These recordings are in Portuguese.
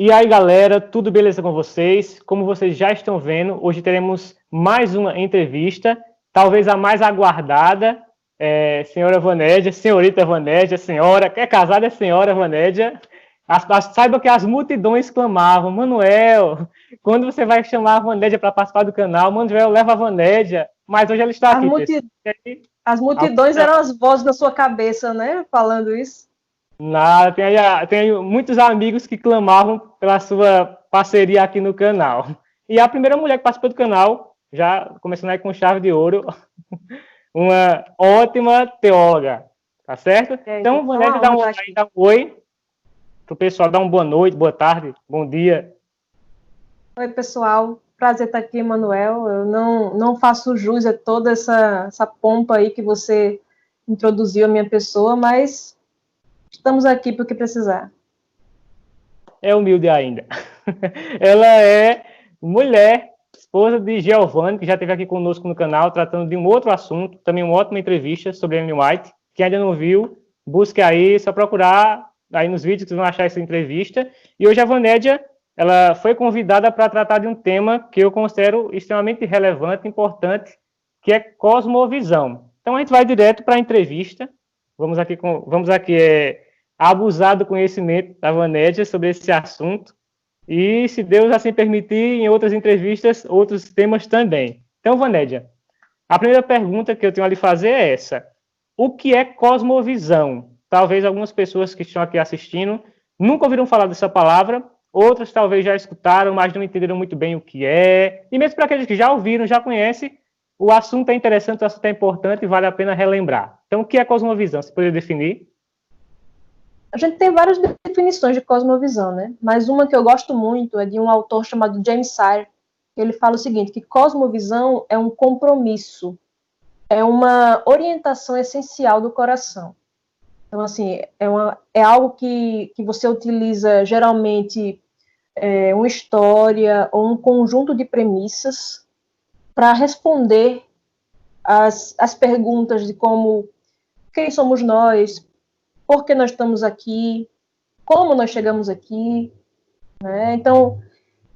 E aí, galera, tudo beleza com vocês? Como vocês já estão vendo, hoje teremos mais uma entrevista, talvez a mais aguardada, senhora Vanédia, senhorita Vanédia, senhora, quer casada é senhora Vanédia. Saiba que as multidões clamavam: Manuel, quando você vai chamar a Vanédia para participar do canal? Manuel, leva a Vanédia. Mas hoje ela está aqui, pessoal. As multidões eram as vozes da sua cabeça, né? Falando isso. Nada, tem muitos amigos que clamavam pela sua parceria aqui no canal. E a primeira mulher que participou do canal, já começando aí com chave de ouro, uma ótima teóloga, tá certo? Então, Vanédia, dá um oi pro pessoal, dá uma boa noite, boa tarde, bom dia. Oi, pessoal. Prazer estar aqui, Manuel. Eu não faço jus a toda essa pompa aí que você introduziu a minha pessoa, mas estamos aqui para o que precisar. É humilde ainda. Ela é mulher, esposa de Giovanni, que já esteve aqui conosco no canal, tratando de um outro assunto, também uma ótima entrevista sobre Ellen White. Quem ainda não viu, busque aí, só procurar aí nos vídeos que vocês vão achar essa entrevista. E hoje a Vanédia, ela foi convidada para tratar de um tema que eu considero extremamente relevante, importante, que é cosmovisão. Então a gente vai direto para a entrevista. Vamos aqui abusar do conhecimento da Vanédia sobre esse assunto e, se Deus assim permitir, em outras entrevistas, outros temas também. Então, Vanédia, a primeira pergunta que eu tenho a lhe fazer é essa: o que é cosmovisão? Talvez algumas pessoas que estão aqui assistindo nunca ouviram falar dessa palavra, outras talvez já escutaram, mas não entenderam muito bem o que é, e mesmo para aqueles que já ouviram, já conhecem, o assunto é interessante, o assunto é importante e vale a pena relembrar. Então, o que é cosmovisão? Você poderia definir? A gente tem várias definições de cosmovisão, né? Mas uma que eu gosto muito é de um autor chamado James Sire. Ele fala o seguinte, que cosmovisão é um compromisso, é uma orientação essencial do coração. Então, assim, é algo que você utiliza geralmente uma história ou um conjunto de premissas para responder as perguntas de como, quem somos nós, por que nós estamos aqui, como nós chegamos aqui, né? Então,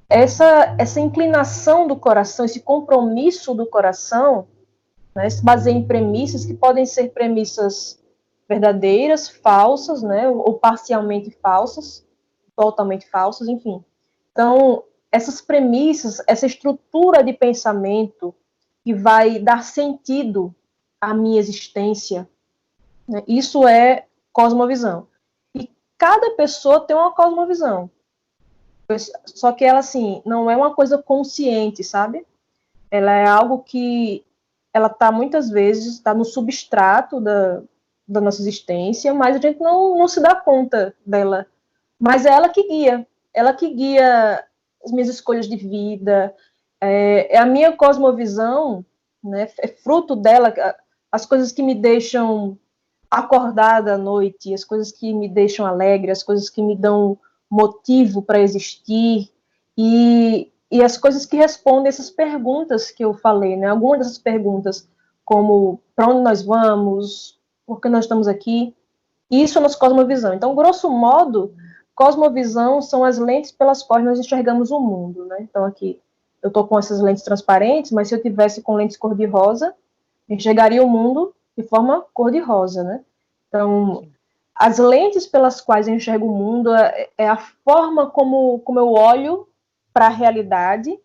essa inclinação do coração, esse compromisso do coração, né, se baseia em premissas que podem ser premissas verdadeiras, falsas, né, ou parcialmente falsas, totalmente falsas, enfim. Então, essas premissas, essa estrutura de pensamento que vai dar sentido à minha existência, né, isso é cosmovisão. E cada pessoa tem uma cosmovisão. Só que ela, assim, não é uma coisa consciente, sabe? Ela é algo que ela está muitas vezes no substrato da nossa existência, mas a gente não se dá conta dela. Mas é ela que guia as minhas escolhas de vida, é a minha cosmovisão, né? É fruto dela, as coisas que me deixam acordada à noite, as coisas que me deixam alegre, as coisas que me dão motivo para existir, e as coisas que respondem essas perguntas que eu falei, né? Algumas dessas perguntas, como para onde nós vamos, por que nós estamos aqui, isso é nossa cosmovisão. Então, grosso modo, cosmovisão são as lentes pelas quais nós enxergamos o mundo, né? Então, aqui, eu estou com essas lentes transparentes, mas se eu tivesse com lentes cor-de-rosa, enxergaria o mundo de forma cor-de-rosa, né? Então, as lentes pelas quais eu enxergo o mundo é a forma como eu olho para a realidade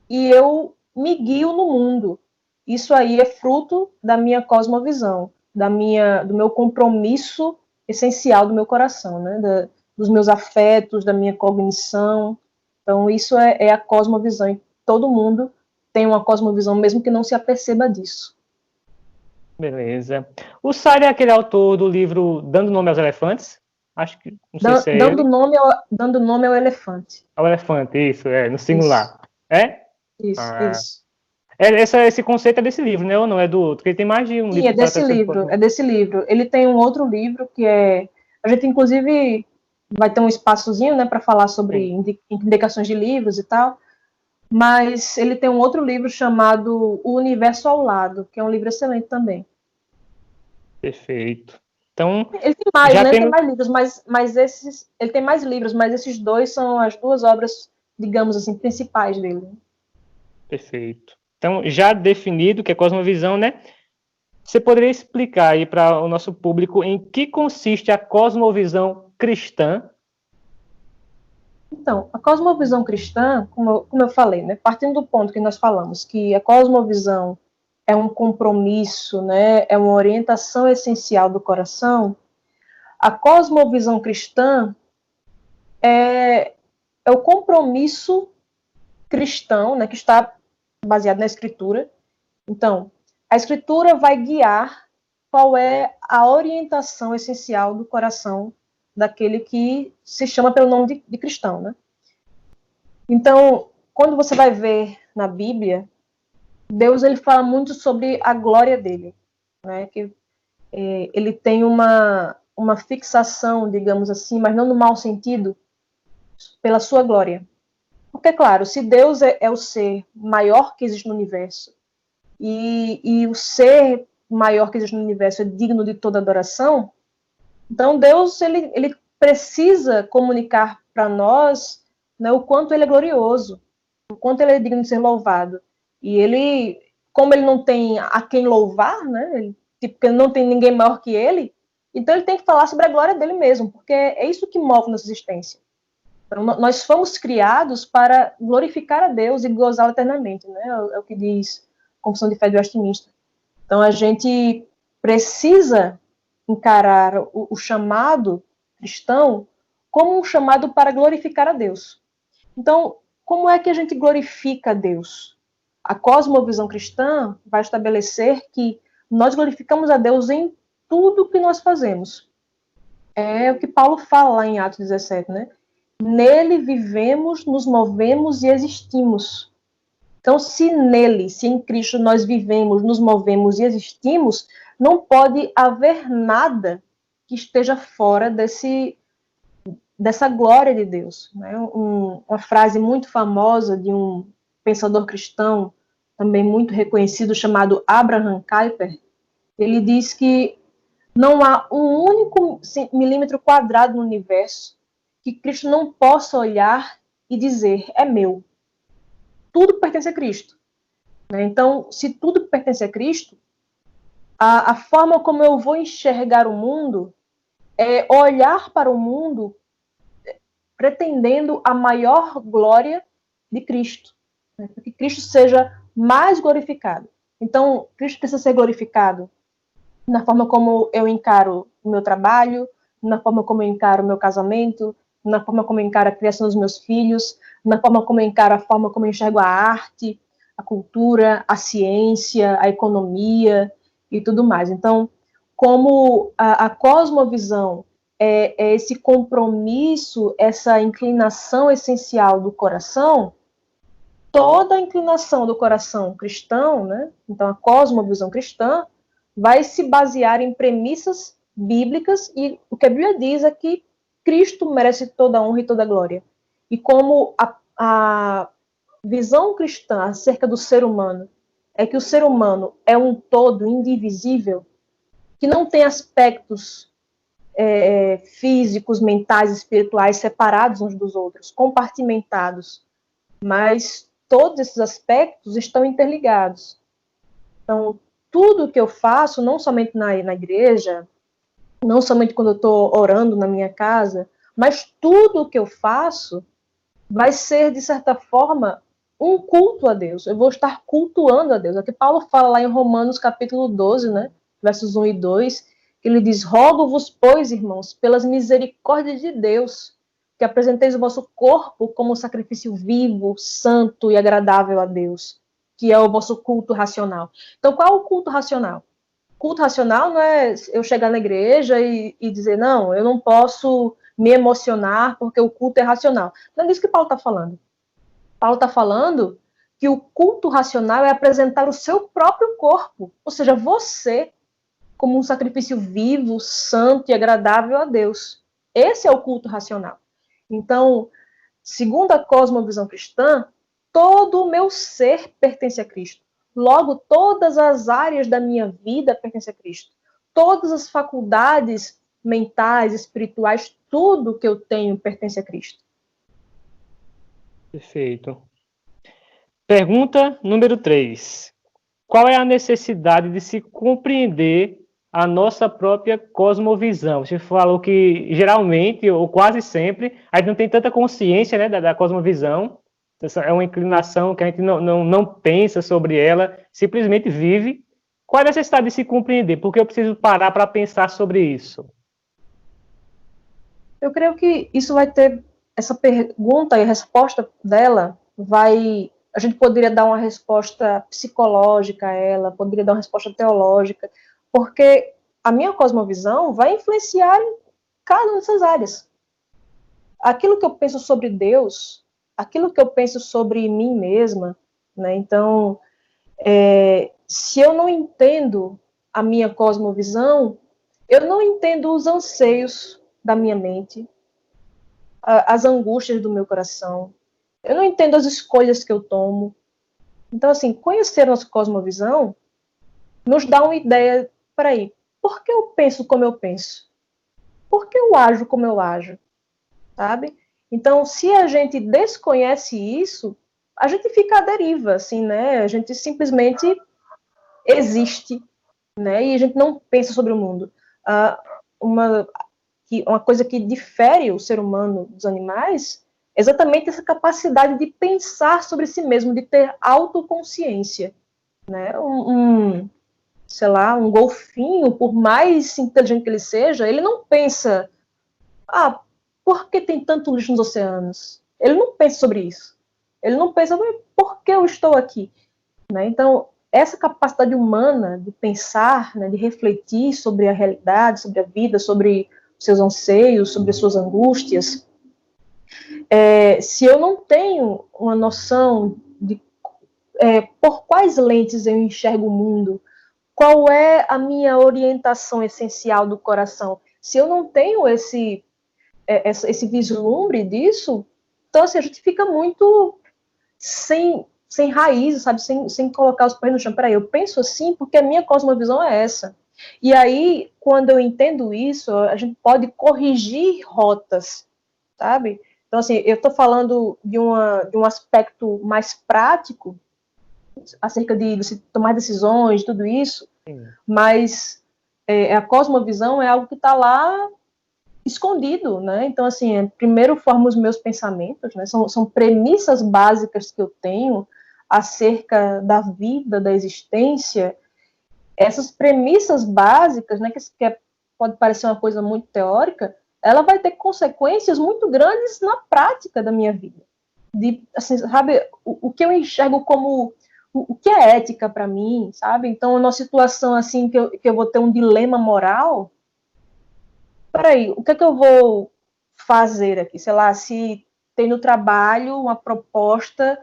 e eu me guio no mundo. Isso aí é fruto da minha cosmovisão, do meu compromisso essencial do meu coração, né? Dos meus afetos, da minha cognição. Então, isso é a cosmovisão. E todo mundo tem uma cosmovisão, mesmo que não se aperceba disso. Beleza. O Sire é aquele autor do livro Dando Nome aos Elefantes? Acho que, não sei se é dando ele. Nome ao elefante. Ao elefante, isso, no singular. Isso. É? Isso. Esse conceito é desse livro, né? Ou não? É do outro? Porque tem mais de um Sim, livro que trata é desse livro. Ele tem um outro livro que é... A gente, inclusive, vai ter um espaçozinho, né, para falar sobre indicações de livros e tal, mas ele tem um outro livro chamado O Universo ao Lado, que é um livro excelente também. Perfeito. Então, ele tem mais, já né? tem... Tem mais livros, mas esses, ele tem mais livros, mas esses dois são as duas obras, digamos assim, principais dele. Perfeito. Então, já definido o que é cosmovisão, né? Você poderia explicar aí para o nosso público em que consiste a cosmovisão cristã? Então, a cosmovisão cristã, como eu falei, né? Partindo do ponto que nós falamos, que a cosmovisão é um compromisso, né? É uma orientação essencial do coração. A cosmovisão cristã é o compromisso cristão, né, que está baseado na Escritura. Então, a Escritura vai guiar qual é a orientação essencial do coração daquele que se chama pelo nome de cristão, né? Então, quando você vai ver na Bíblia, Deus ele fala muito sobre a glória dele, né? Que ele tem uma fixação, digamos assim, mas não no mau sentido, pela sua glória. Porque, claro, se Deus é o ser maior que existe no universo, e o ser maior que existe no universo é digno de toda adoração, então Deus ele precisa comunicar para nós, né, o quanto ele é glorioso, o quanto ele é digno de ser louvado. E ele, como ele não tem a quem louvar, né, porque não tem ninguém maior que ele, então ele tem que falar sobre a glória dele mesmo, porque é isso que move nossa existência. Então, nós fomos criados para glorificar a Deus e gozá-lo eternamente, né? É o que diz a Confissão de Fé de Westminster. Então, a gente precisa encarar o chamado cristão como um chamado para glorificar a Deus. Então, como é que a gente glorifica a Deus? A cosmovisão cristã vai estabelecer que nós glorificamos a Deus em tudo que nós fazemos. É o que Paulo fala lá em Atos 17, né? Nele vivemos, nos movemos e existimos. Então, se nele, se em Cristo nós vivemos, nos movemos e existimos, não pode haver nada que esteja fora dessa glória de Deus. Né? Uma frase muito famosa de um pensador cristão, também muito reconhecido, chamado Abraham Kuyper, ele diz que não há um único milímetro quadrado no universo que Cristo não possa olhar e dizer, é meu. Tudo pertence a Cristo. Então, se tudo pertence a Cristo, a forma como eu vou enxergar o mundo é olhar para o mundo pretendendo a maior glória de Cristo. Para que Cristo seja mais glorificado. Então, Cristo precisa ser glorificado na forma como eu encaro o meu trabalho, na forma como eu encaro o meu casamento, na forma como eu encaro a criação dos meus filhos, na forma como eu encaro a forma como eu enxergo a arte, a cultura, a ciência, a economia e tudo mais. Então, como a cosmovisão é esse compromisso, essa inclinação essencial do coração, toda a inclinação do coração cristão, né? Então a cosmovisão cristã vai se basear em premissas bíblicas, e o que a Bíblia diz é que Cristo merece toda a honra e toda a glória. E como a visão cristã acerca do ser humano é que o ser humano é um todo indivisível, que não tem aspectos físicos, mentais, espirituais separados uns dos outros, compartimentados, mas todos esses aspectos estão interligados. Então, tudo que eu faço, não somente na igreja, não somente quando eu estou orando na minha casa, mas tudo que eu faço vai ser, de certa forma, um culto a Deus. Eu vou estar cultuando a Deus. É o que Paulo fala lá em Romanos capítulo 12, né, versos 1 e 2, que ele diz, rogo-vos, pois, irmãos, pelas misericórdias de Deus, que apresenteis o vosso corpo como sacrifício vivo, santo e agradável a Deus, que é o vosso culto racional. Então, qual é o culto racional? Culto racional não é eu chegar na igreja e dizer, não, eu não posso me emocionar porque o culto é racional. Não é disso que Paulo está falando. Paulo está falando que o culto racional é apresentar o seu próprio corpo, ou seja, você, como um sacrifício vivo, santo e agradável a Deus. Esse é o culto racional. Então, segundo a cosmovisão cristã, todo o meu ser pertence a Cristo. Logo, todas as áreas da minha vida pertencem a Cristo. todas as faculdades mentais, espirituais, tudo que eu tenho pertence a Cristo. Perfeito. Pergunta número 3. Qual é a necessidade de se compreender a nossa própria cosmovisão? Você falou que geralmente, ou quase sempre, a gente não tem tanta consciência, né, da cosmovisão. Essa é uma inclinação que a gente não pensa sobre ela, simplesmente vive. Qual é a necessidade de se compreender? Por que eu preciso parar para pensar sobre isso? Eu creio que isso vai ter, essa pergunta e a resposta dela a gente poderia dar uma resposta psicológica a ela, poderia dar uma resposta teológica, porque a minha cosmovisão vai influenciar em cada uma dessas áreas. Aquilo que eu penso sobre Deus, aquilo que eu penso sobre mim mesma, né? Então, se eu não entendo a minha cosmovisão, eu não entendo os anseios da minha mente, as angústias do meu coração, eu não entendo as escolhas que eu tomo. Então, assim, conhecer a nossa cosmovisão nos dá uma ideia, peraí, por que eu penso como eu penso? Por que eu ajo como eu ajo? Sabe? Então, se a gente desconhece isso, a gente fica à deriva, assim, né? A gente simplesmente existe, né? E a gente não pensa sobre o mundo. Uma coisa que difere o ser humano dos animais é exatamente essa capacidade de pensar sobre si mesmo, de ter autoconsciência, né? Sei lá, um golfinho, por mais inteligente que ele seja, ele não pensa, por que tem tanto lixo nos oceanos? Ele não pensa sobre isso. Ele não pensa, por que eu estou aqui? Né? Então, essa capacidade humana de pensar, né, de refletir sobre a realidade, sobre a vida, sobre seus anseios, sobre as suas angústias, se eu não tenho uma noção de por quais lentes eu enxergo o mundo, qual é a minha orientação essencial do coração, se eu não tenho esse vislumbre disso, então assim, a gente fica muito sem raiz, sabe, sem colocar os pés no chão. Peraí, eu penso assim porque a minha cosmovisão é essa. E aí, quando eu entendo isso, a gente pode corrigir rotas, sabe? Então, assim, eu estou falando de um aspecto mais prático, acerca de tomar decisões, tudo isso, sim, mas a cosmovisão é algo que está lá escondido, né? Então, assim, primeiro formo os meus pensamentos, né? São premissas básicas que eu tenho acerca da vida, da existência. Essas premissas básicas, né, que pode parecer uma coisa muito teórica, ela vai ter consequências muito grandes na prática da minha vida. Assim, sabe, o que eu enxergo como o que é ética para mim, sabe? Então, numa situação assim que eu vou ter um dilema moral, peraí, o que é que eu vou fazer aqui? Sei lá, se tem no trabalho uma proposta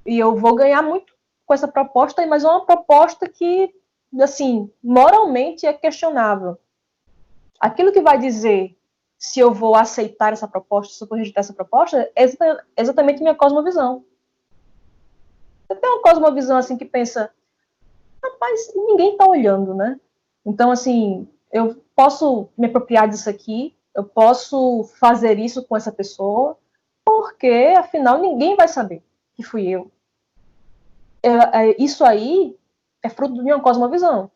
e eu vou ganhar muito com essa proposta, mas é uma proposta que, assim, moralmente é questionável. Aquilo que vai dizer se eu vou aceitar essa proposta, se eu vou rejeitar essa proposta, é exatamente minha cosmovisão. Eu tenho uma cosmovisão assim que pensa, rapaz, ninguém está olhando, né? Então, assim, eu posso me apropriar disso aqui, eu posso fazer isso com essa pessoa, porque, afinal, ninguém vai saber que fui eu. Isso aí é fruto de uma cosmovisão.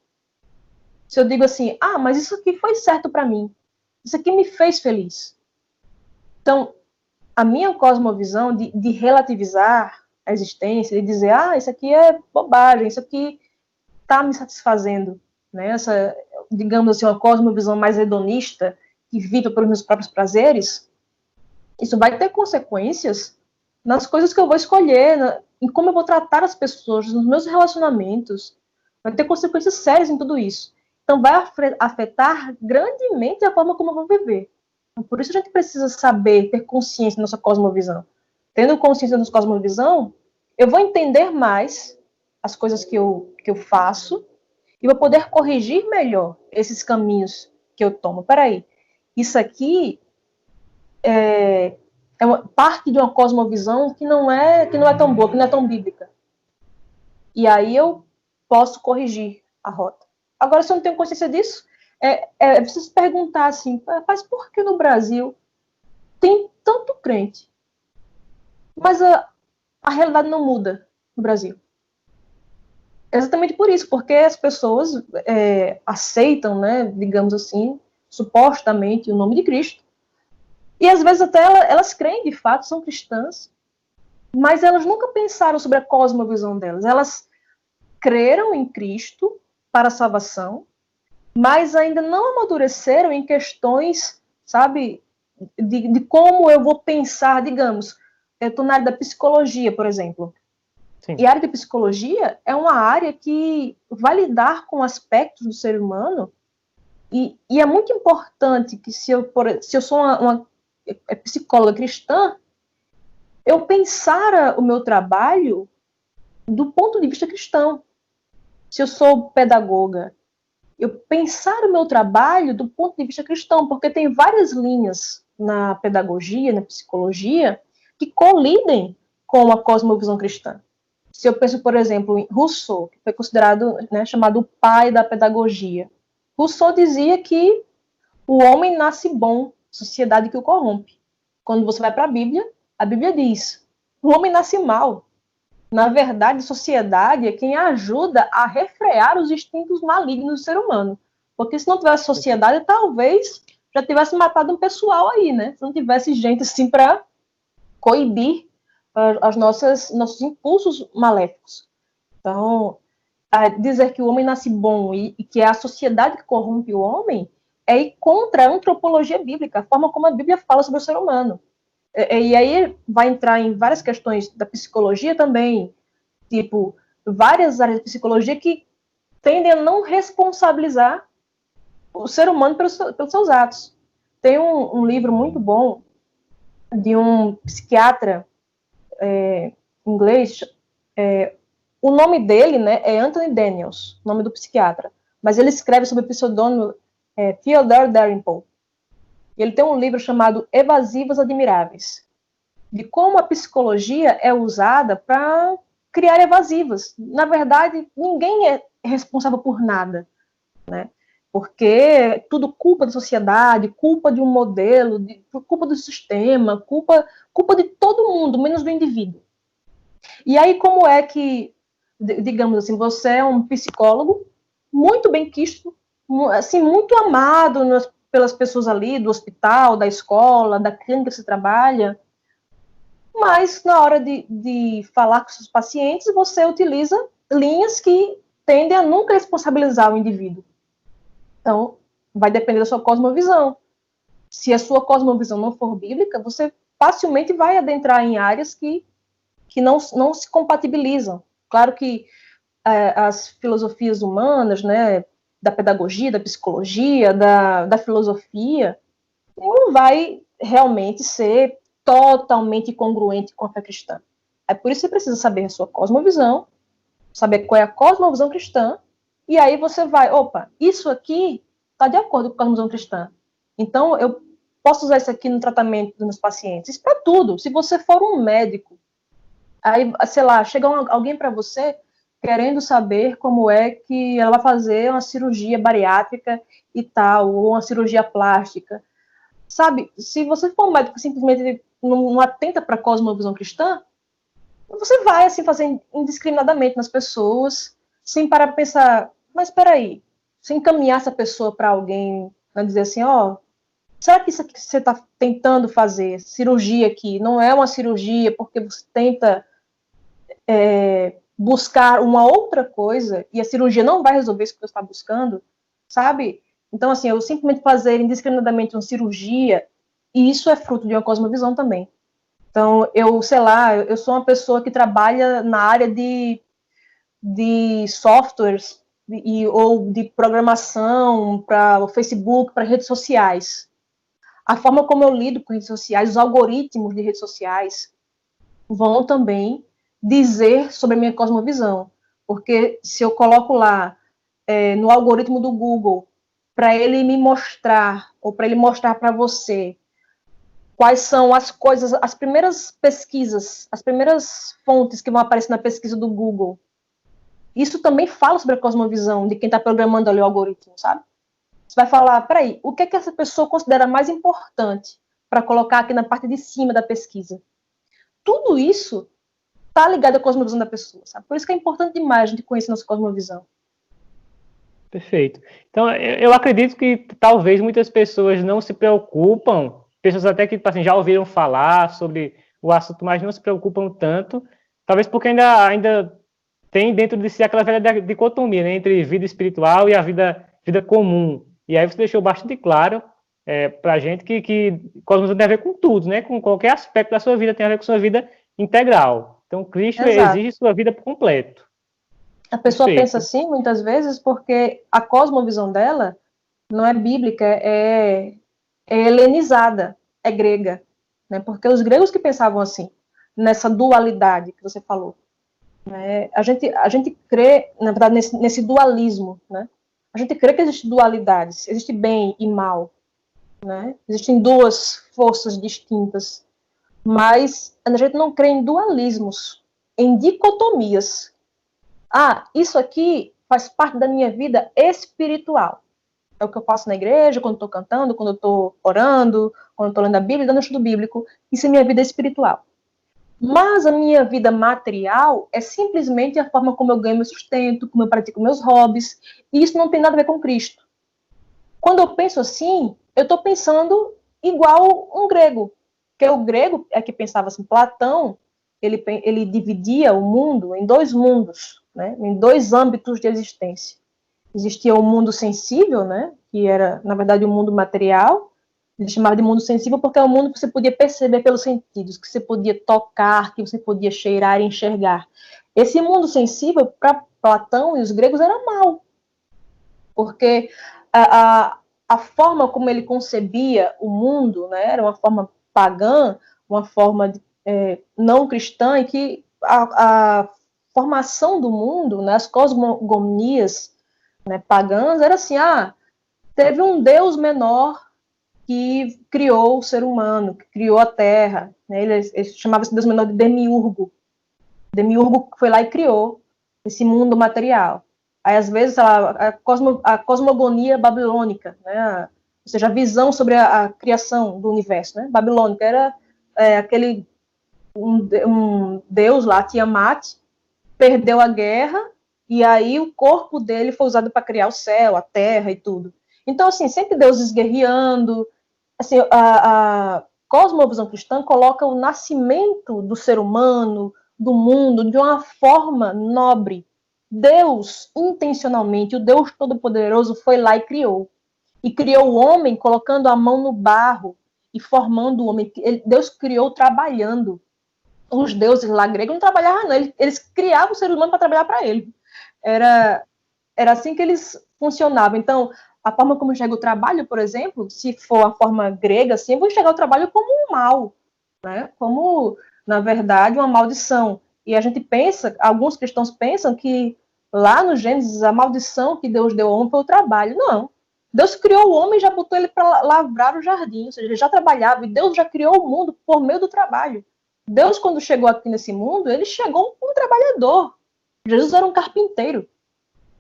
Se eu digo assim, mas isso aqui foi certo para mim, isso aqui me fez feliz. Então, a minha cosmovisão de relativizar a existência, de dizer, isso aqui é bobagem, isso aqui está me satisfazendo, né? Essa, digamos assim, uma cosmovisão mais hedonista, que vive pelos meus próprios prazeres, isso vai ter consequências nas coisas que eu vou escolher, em como eu vou tratar as pessoas, nos meus relacionamentos, vai ter consequências sérias em tudo isso. Então, vai afetar grandemente a forma como eu vou viver. Então, por isso a gente precisa saber, ter consciência da nossa cosmovisão. Tendo consciência da nossa cosmovisão, eu vou entender mais as coisas que eu faço e vou poder corrigir melhor esses caminhos que eu tomo. Peraí, isso aqui é uma parte de uma cosmovisão que não é tão boa, que não é tão bíblica. E aí eu posso corrigir a rota. Agora, se eu não tenho consciência disso, É preciso se perguntar assim, mas por que no Brasil tem tanto crente, mas a realidade não muda no Brasil? Exatamente por isso, porque as pessoas aceitam, né, digamos assim, supostamente o nome de Cristo, e às vezes até elas creem de fato, são cristãs, mas elas nunca pensaram sobre a cosmovisão delas. Elas creram em Cristo para a salvação, mas ainda não amadureceram em questões, sabe, de como eu vou pensar, digamos, eu estou na área da psicologia, por exemplo. Sim. E a área de psicologia é uma área que vai lidar com aspectos do ser humano e é muito importante que se eu sou uma psicóloga cristã, eu pensar o meu trabalho do ponto de vista cristão. Se eu sou pedagoga, eu pensar o meu trabalho do ponto de vista cristão, porque tem várias linhas na pedagogia, na psicologia, que colidem com a cosmovisão cristã. Se eu penso, por exemplo, em Rousseau, que foi considerado, né, chamado o pai da pedagogia. Rousseau dizia que o homem nasce bom, sociedade que o corrompe. Quando você vai para a Bíblia diz, o homem nasce mal. Na verdade, sociedade é quem ajuda a refrear os instintos malignos do ser humano. Porque se não tivesse sociedade, talvez já tivesse matado um pessoal aí, né? Se não tivesse gente assim para coibir nossos impulsos maléficos. Então, dizer que o homem nasce bom e que é a sociedade que corrompe o homem é ir contra a antropologia bíblica, a forma como a Bíblia fala sobre o ser humano. E aí vai entrar em várias questões da psicologia também, tipo, várias áreas de psicologia que tendem a não responsabilizar o ser humano pelos seus atos. Tem um livro muito bom de um psiquiatra inglês, o nome dele, né, é Anthony Daniels, nome do psiquiatra, mas ele escreve sob o pseudônimo Theodore Dalrymple. Ele tem um livro chamado Evasivas Admiráveis, de como a psicologia é usada para criar evasivas. Na verdade, ninguém é responsável por nada, né? Porque tudo culpa da sociedade, culpa de um modelo, culpa do sistema, culpa de todo mundo, menos do indivíduo. E aí, como é que, digamos assim, você é um psicólogo muito bem quisto, assim, muito amado pelas pessoas ali, do hospital, da escola, da clínica que você trabalha, mas na hora de falar com seus pacientes, você utiliza linhas que tendem a nunca responsabilizar o indivíduo. Então, vai depender da sua cosmovisão. Se a sua cosmovisão não for bíblica, você facilmente vai adentrar em áreas que não se compatibilizam. Claro que as filosofias humanas, né, da pedagogia, da psicologia, da filosofia, não vai realmente ser totalmente congruente com a fé cristã. É por isso que você precisa saber a sua cosmovisão, saber qual é a cosmovisão cristã, e aí você vai, isso aqui está de acordo com a cosmovisão cristã. Então, eu posso usar isso aqui no tratamento dos meus pacientes. Isso para tudo. Se você for um médico, aí, sei lá, chega alguém para você querendo saber como é que ela vai fazer uma cirurgia bariátrica e tal, ou uma cirurgia plástica. Sabe, se você for um médico que simplesmente não atenta para a cosmovisão cristã, você vai assim fazer indiscriminadamente nas pessoas, sem parar para pensar, mas espera aí, sem encaminhar essa pessoa para alguém, né, dizer assim, será que isso aqui que você está tentando fazer, cirurgia aqui, não é uma cirurgia porque você tenta buscar uma outra coisa e a cirurgia não vai resolver isso que você está buscando, sabe? Então, assim, eu simplesmente fazer indiscriminadamente uma cirurgia, e isso é fruto de uma cosmovisão também. Então, eu sou uma pessoa que trabalha na área de softwares ou de programação para o Facebook, para redes sociais. A forma como eu lido com redes sociais, os algoritmos de redes sociais vão também dizer sobre a minha cosmovisão. Porque se eu coloco lá no algoritmo do Google para ele me mostrar, ou para ele mostrar para você quais são as coisas, as primeiras pesquisas, as primeiras fontes que vão aparecer na pesquisa do Google. Isso também fala sobre a cosmovisão de quem está programando ali o algoritmo, sabe? Você vai falar, peraí, o que é que essa pessoa considera mais importante para colocar aqui na parte de cima da pesquisa? Tudo isso está ligado à cosmovisão da pessoa, sabe? Por isso que é importante demais a gente conhecer nossa cosmovisão. Perfeito. Então, eu acredito que talvez muitas pessoas não se preocupam, pessoas até que assim, já ouviram falar sobre o assunto, mas não se preocupam tanto, talvez porque ainda tem dentro de si aquela velha dicotomia, né, entre vida espiritual e a vida comum. E aí você deixou bastante claro para a gente que cosmovisão tem a ver com tudo, né? Com qualquer aspecto da sua vida, tem a ver com sua vida integral. Então, Cristo Exato. exige sua vida por completo. A pessoa Perfeito. pensa assim, muitas vezes, porque a cosmovisão dela não é bíblica, é helenizada, é grega. Né? Porque os gregos que pensavam assim, nessa dualidade que você falou. Né? A gente crê, na verdade, nesse dualismo. Né? A gente crê que existe dualidades, existe bem e mal. Né? Existem duas forças distintas. Mas a gente não crê em dualismos, em dicotomias. Ah, isso aqui faz parte da minha vida espiritual. É o que eu faço na igreja, quando estou cantando, quando estou orando, quando estou lendo a Bíblia, dando estudo bíblico. Isso é minha vida espiritual. Mas a minha vida material é simplesmente a forma como eu ganho meu sustento, como eu pratico meus hobbies. E isso não tem nada a ver com Cristo. Quando eu penso assim, eu estou pensando igual um grego. Porque o grego é que pensava assim, Platão, ele dividia o mundo em dois mundos, né, em dois âmbitos de existência. Existia o mundo sensível, né, que era, na verdade, o mundo material. Ele chamava de mundo sensível porque é o mundo que você podia perceber pelos sentidos, que você podia tocar, que você podia cheirar e enxergar. Esse mundo sensível, para Platão e os gregos, era mau. Porque a forma como ele concebia o mundo, né, era uma forma pagã, uma forma não cristã, e que a formação do mundo, né, as cosmogonias, né, pagãs, era assim, teve um Deus menor que criou o ser humano, que criou a Terra, né, ele chamava esse Deus menor de Demiurgo. Demiurgo foi lá e criou esse mundo material. Aí, às vezes, a cosmogonia babilônica, né, ou seja, a visão sobre a criação do universo, né, babilônica, era aquele um deus lá, Tiamat, perdeu a guerra, e aí o corpo dele foi usado para criar o céu, a terra e tudo. Então, assim, sempre deuses guerreando. Assim, a cosmovisão cristã coloca o nascimento do ser humano, do mundo, de uma forma nobre. Deus, intencionalmente, o Deus Todo-Poderoso foi lá e criou. E criou o homem colocando a mão no barro e formando o homem. Deus criou trabalhando. Os deuses lá gregos não trabalhavam, não. Eles criavam o ser humano para trabalhar para ele. Era assim que eles funcionavam. Então, a forma como enxerga o trabalho, por exemplo, se for a forma grega, assim, eu vou enxergar o trabalho como um mal, né? Como, na verdade, uma maldição. E a gente pensa, alguns cristãos pensam que lá no Gênesis, a maldição que Deus deu ao homem foi o trabalho. Não. Deus criou o homem e já botou ele para lavrar o jardim, ou seja, ele já trabalhava, e Deus já criou o mundo por meio do trabalho. Deus, quando chegou aqui nesse mundo, ele chegou como um trabalhador. Jesus era um carpinteiro.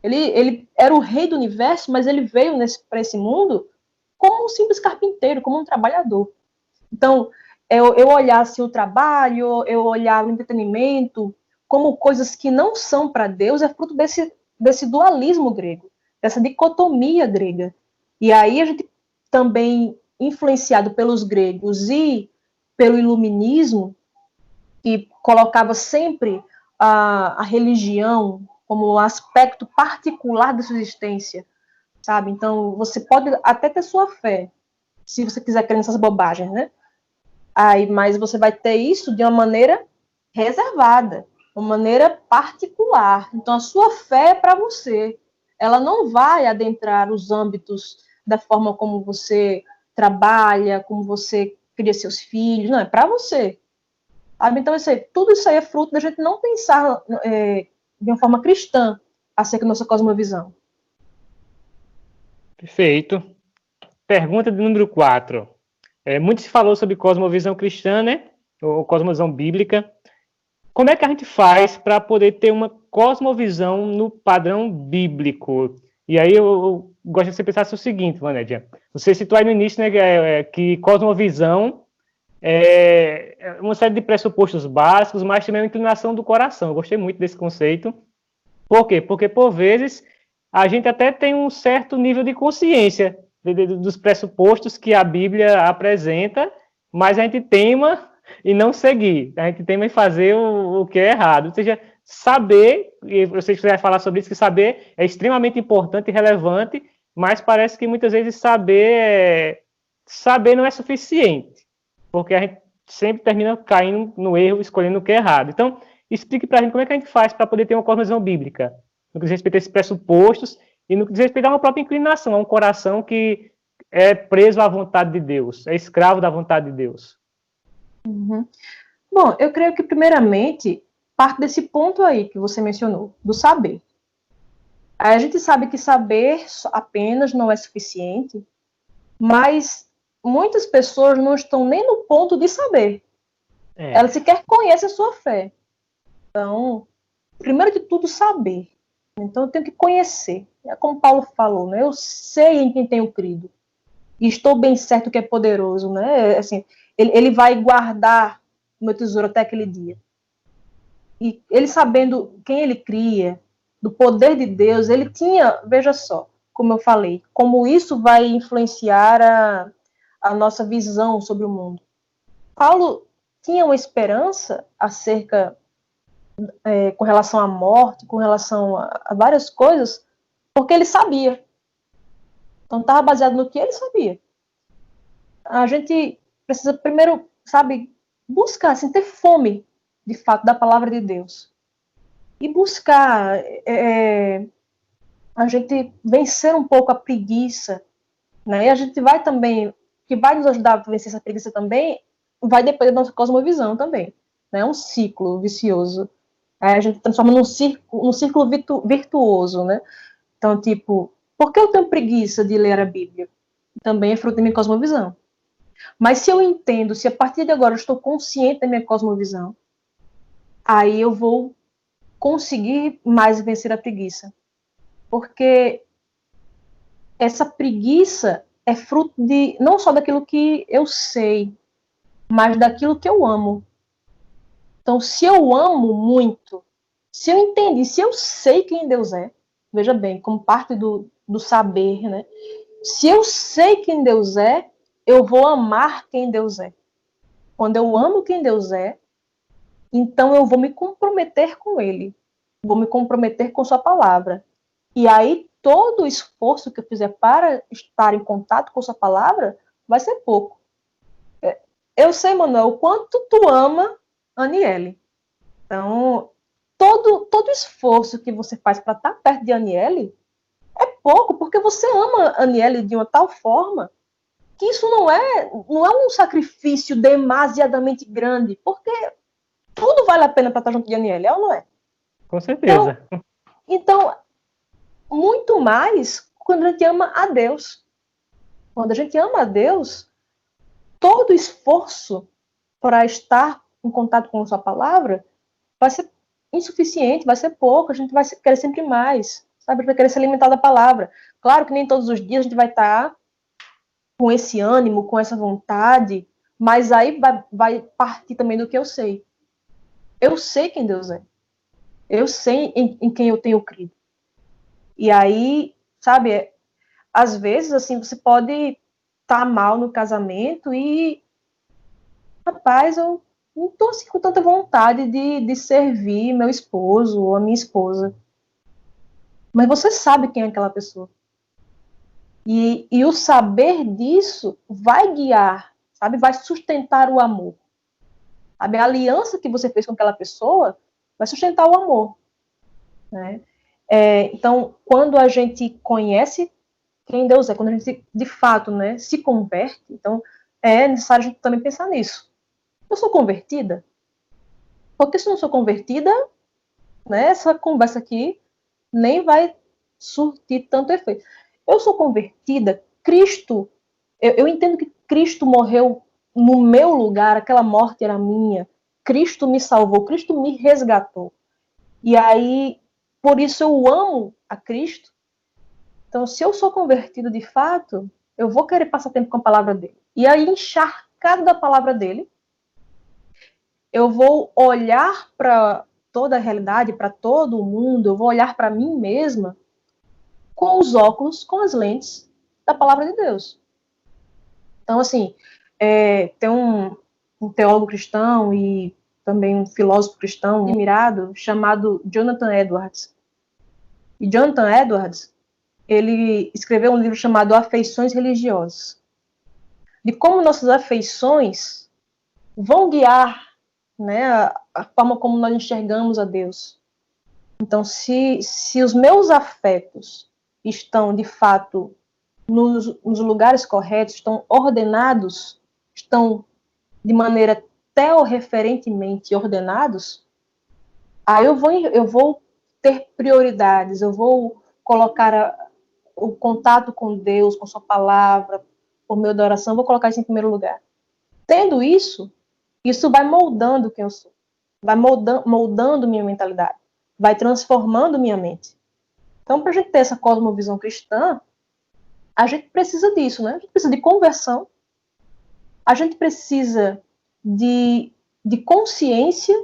Ele era o rei do universo, mas ele veio para esse mundo como um simples carpinteiro, como um trabalhador. Então, eu olhar assim, o trabalho, eu olhar o entretenimento como coisas que não são para Deus, é fruto desse dualismo grego, dessa dicotomia grega. E aí a gente também, influenciado pelos gregos e pelo iluminismo, que colocava sempre a religião como um aspecto particular da sua existência, sabe? Então, você pode até ter sua fé, se você quiser crer nessas bobagens, né? Aí, mas você vai ter isso de uma maneira reservada, uma maneira particular. Então, a sua fé é para você. Ela não vai adentrar os âmbitos da forma como você trabalha, como você cria seus filhos. Não, é para você. Então, tudo isso aí é fruto da gente não pensar de uma forma cristã acerca da nossa cosmovisão. Perfeito. Pergunta de número 4. Muito se falou sobre cosmovisão cristã, né? Ou cosmovisão bíblica. Como é que a gente faz para poder ter uma cosmovisão no padrão bíblico? E aí eu gostaria que você pensasse o seguinte, Vanédia. Você citou aí no início, né, que cosmovisão é uma série de pressupostos básicos, mas também uma inclinação do coração. Eu gostei muito desse conceito. Por quê? Porque, por vezes, a gente até tem um certo nível de consciência dos pressupostos que a Bíblia apresenta, mas a gente teima em não seguir, a gente teima em fazer o que é errado. Ou seja, saber, e você vai falar sobre isso, que saber é extremamente importante e relevante, mas parece que muitas vezes saber não é suficiente, porque a gente sempre termina caindo no erro, escolhendo o que é errado. Então, explique para a gente como é que a gente faz para poder ter uma cosmovisão bíblica, no que diz respeito a esses pressupostos e no que diz respeito a uma própria inclinação, a um coração que é preso à vontade de Deus, é escravo da vontade de Deus. Uhum. Bom, eu creio que, primeiramente, parte desse ponto aí que você mencionou, do saber. Aí a gente sabe que saber apenas não é suficiente, mas muitas pessoas não estão nem no ponto de saber. Elas sequer conhecem a sua fé. Então, primeiro de tudo, saber. Então, eu tenho que conhecer. É como Paulo falou, né? Eu sei em quem tenho crido. E estou bem certo que é poderoso, né? Assim, ele vai guardar o meu tesouro até aquele dia. E ele sabendo quem ele cria, do poder de Deus, ele tinha, veja só, como eu falei, como isso vai influenciar a nossa visão sobre o mundo. Paulo tinha uma esperança acerca, com relação à morte, com relação a várias coisas, porque ele sabia. Então estava baseado no que ele sabia. A gente precisa primeiro, sabe, buscar, assim, ter fome, de fato, da palavra de Deus. E buscar a gente vencer um pouco a preguiça, né? E a gente vai também, que vai nos ajudar a vencer essa preguiça também, vai depender da nossa cosmovisão também, né? É um ciclo vicioso. Aí a gente transforma num círculo virtuoso, né? Então, tipo, por que eu tenho preguiça de ler a Bíblia? Também é fruto da minha cosmovisão. Mas se eu entendo, se a partir de agora eu estou consciente da minha cosmovisão, aí eu vou conseguir mais vencer a preguiça. Porque essa preguiça é fruto de não só daquilo que eu sei, mas daquilo que eu amo. Então, se eu amo muito, se eu entendi, se eu sei quem Deus é, veja bem, como parte do saber, né? Se eu sei quem Deus é, eu vou amar quem Deus é. Quando eu amo quem Deus é, então eu vou me comprometer com Ele. Vou me comprometer com Sua palavra. E aí, todo o esforço que eu fizer para estar em contato com Sua palavra vai ser pouco. Eu sei, Manuel, o quanto tu ama Aniele. Então, todo esforço que você faz para estar perto de Aniele é pouco, porque você ama Aniele de uma tal forma que isso não é um sacrifício demasiadamente grande, porque tudo vale a pena para estar junto de Aniele, é ou não é? Com certeza. Então, muito mais quando a gente ama a Deus. Quando a gente ama a Deus, todo esforço para estar em contato com a sua palavra vai ser insuficiente, vai ser pouco, a gente vai querer sempre mais, sabe? Vai querer se alimentar da palavra. Claro que nem todos os dias a gente vai estar com esse ânimo, com essa vontade, mas aí vai partir também do que eu sei. Eu sei quem Deus é. Eu sei em quem eu tenho crido. E aí, sabe, às vezes, assim, você pode estar mal no casamento e, rapaz, eu não estou assim, com tanta vontade de servir meu esposo ou a minha esposa. Mas você sabe quem é aquela pessoa. E o saber disso vai guiar, sabe, vai sustentar o amor. Sabe, a aliança que você fez com aquela pessoa vai sustentar o amor. Né? Então, quando a gente conhece quem Deus é, quando a gente, de fato, né, se converte, então é necessário a gente também pensar nisso. Eu sou convertida? Porque se eu não sou convertida, né, essa conversa aqui nem vai surtir tanto efeito. Eu sou convertida, Cristo, eu entendo que Cristo morreu no meu lugar, aquela morte era minha, Cristo me salvou, Cristo me resgatou. E aí, por isso eu amo a Cristo, Então, se eu sou convertido de fato, eu vou querer passar tempo com a palavra dele. E aí, encharcado da palavra dele, eu vou olhar para toda a realidade, para todo o mundo, eu vou olhar para mim mesma com os óculos, com as lentes da palavra de Deus. Então, assim, tem um teólogo cristão e também um filósofo cristão admirado chamado Jonathan Edwards. E Jonathan Edwards, ele escreveu um livro chamado Afeições Religiosas, de como nossas afeições vão guiar, né, a forma como nós enxergamos a Deus. Então, se os meus afetos estão, de fato, nos lugares corretos, estão ordenados, estão de maneira teorreferentemente ordenados, aí eu vou ter prioridades, eu vou colocar o contato com Deus, com sua palavra, por meio da oração, vou colocar isso em primeiro lugar. Tendo isso vai moldando quem eu sou, vai moldando minha mentalidade, vai transformando minha mente. Então, para a gente ter essa cosmovisão cristã, a gente precisa disso, né? A gente precisa de conversão, a gente precisa de consciência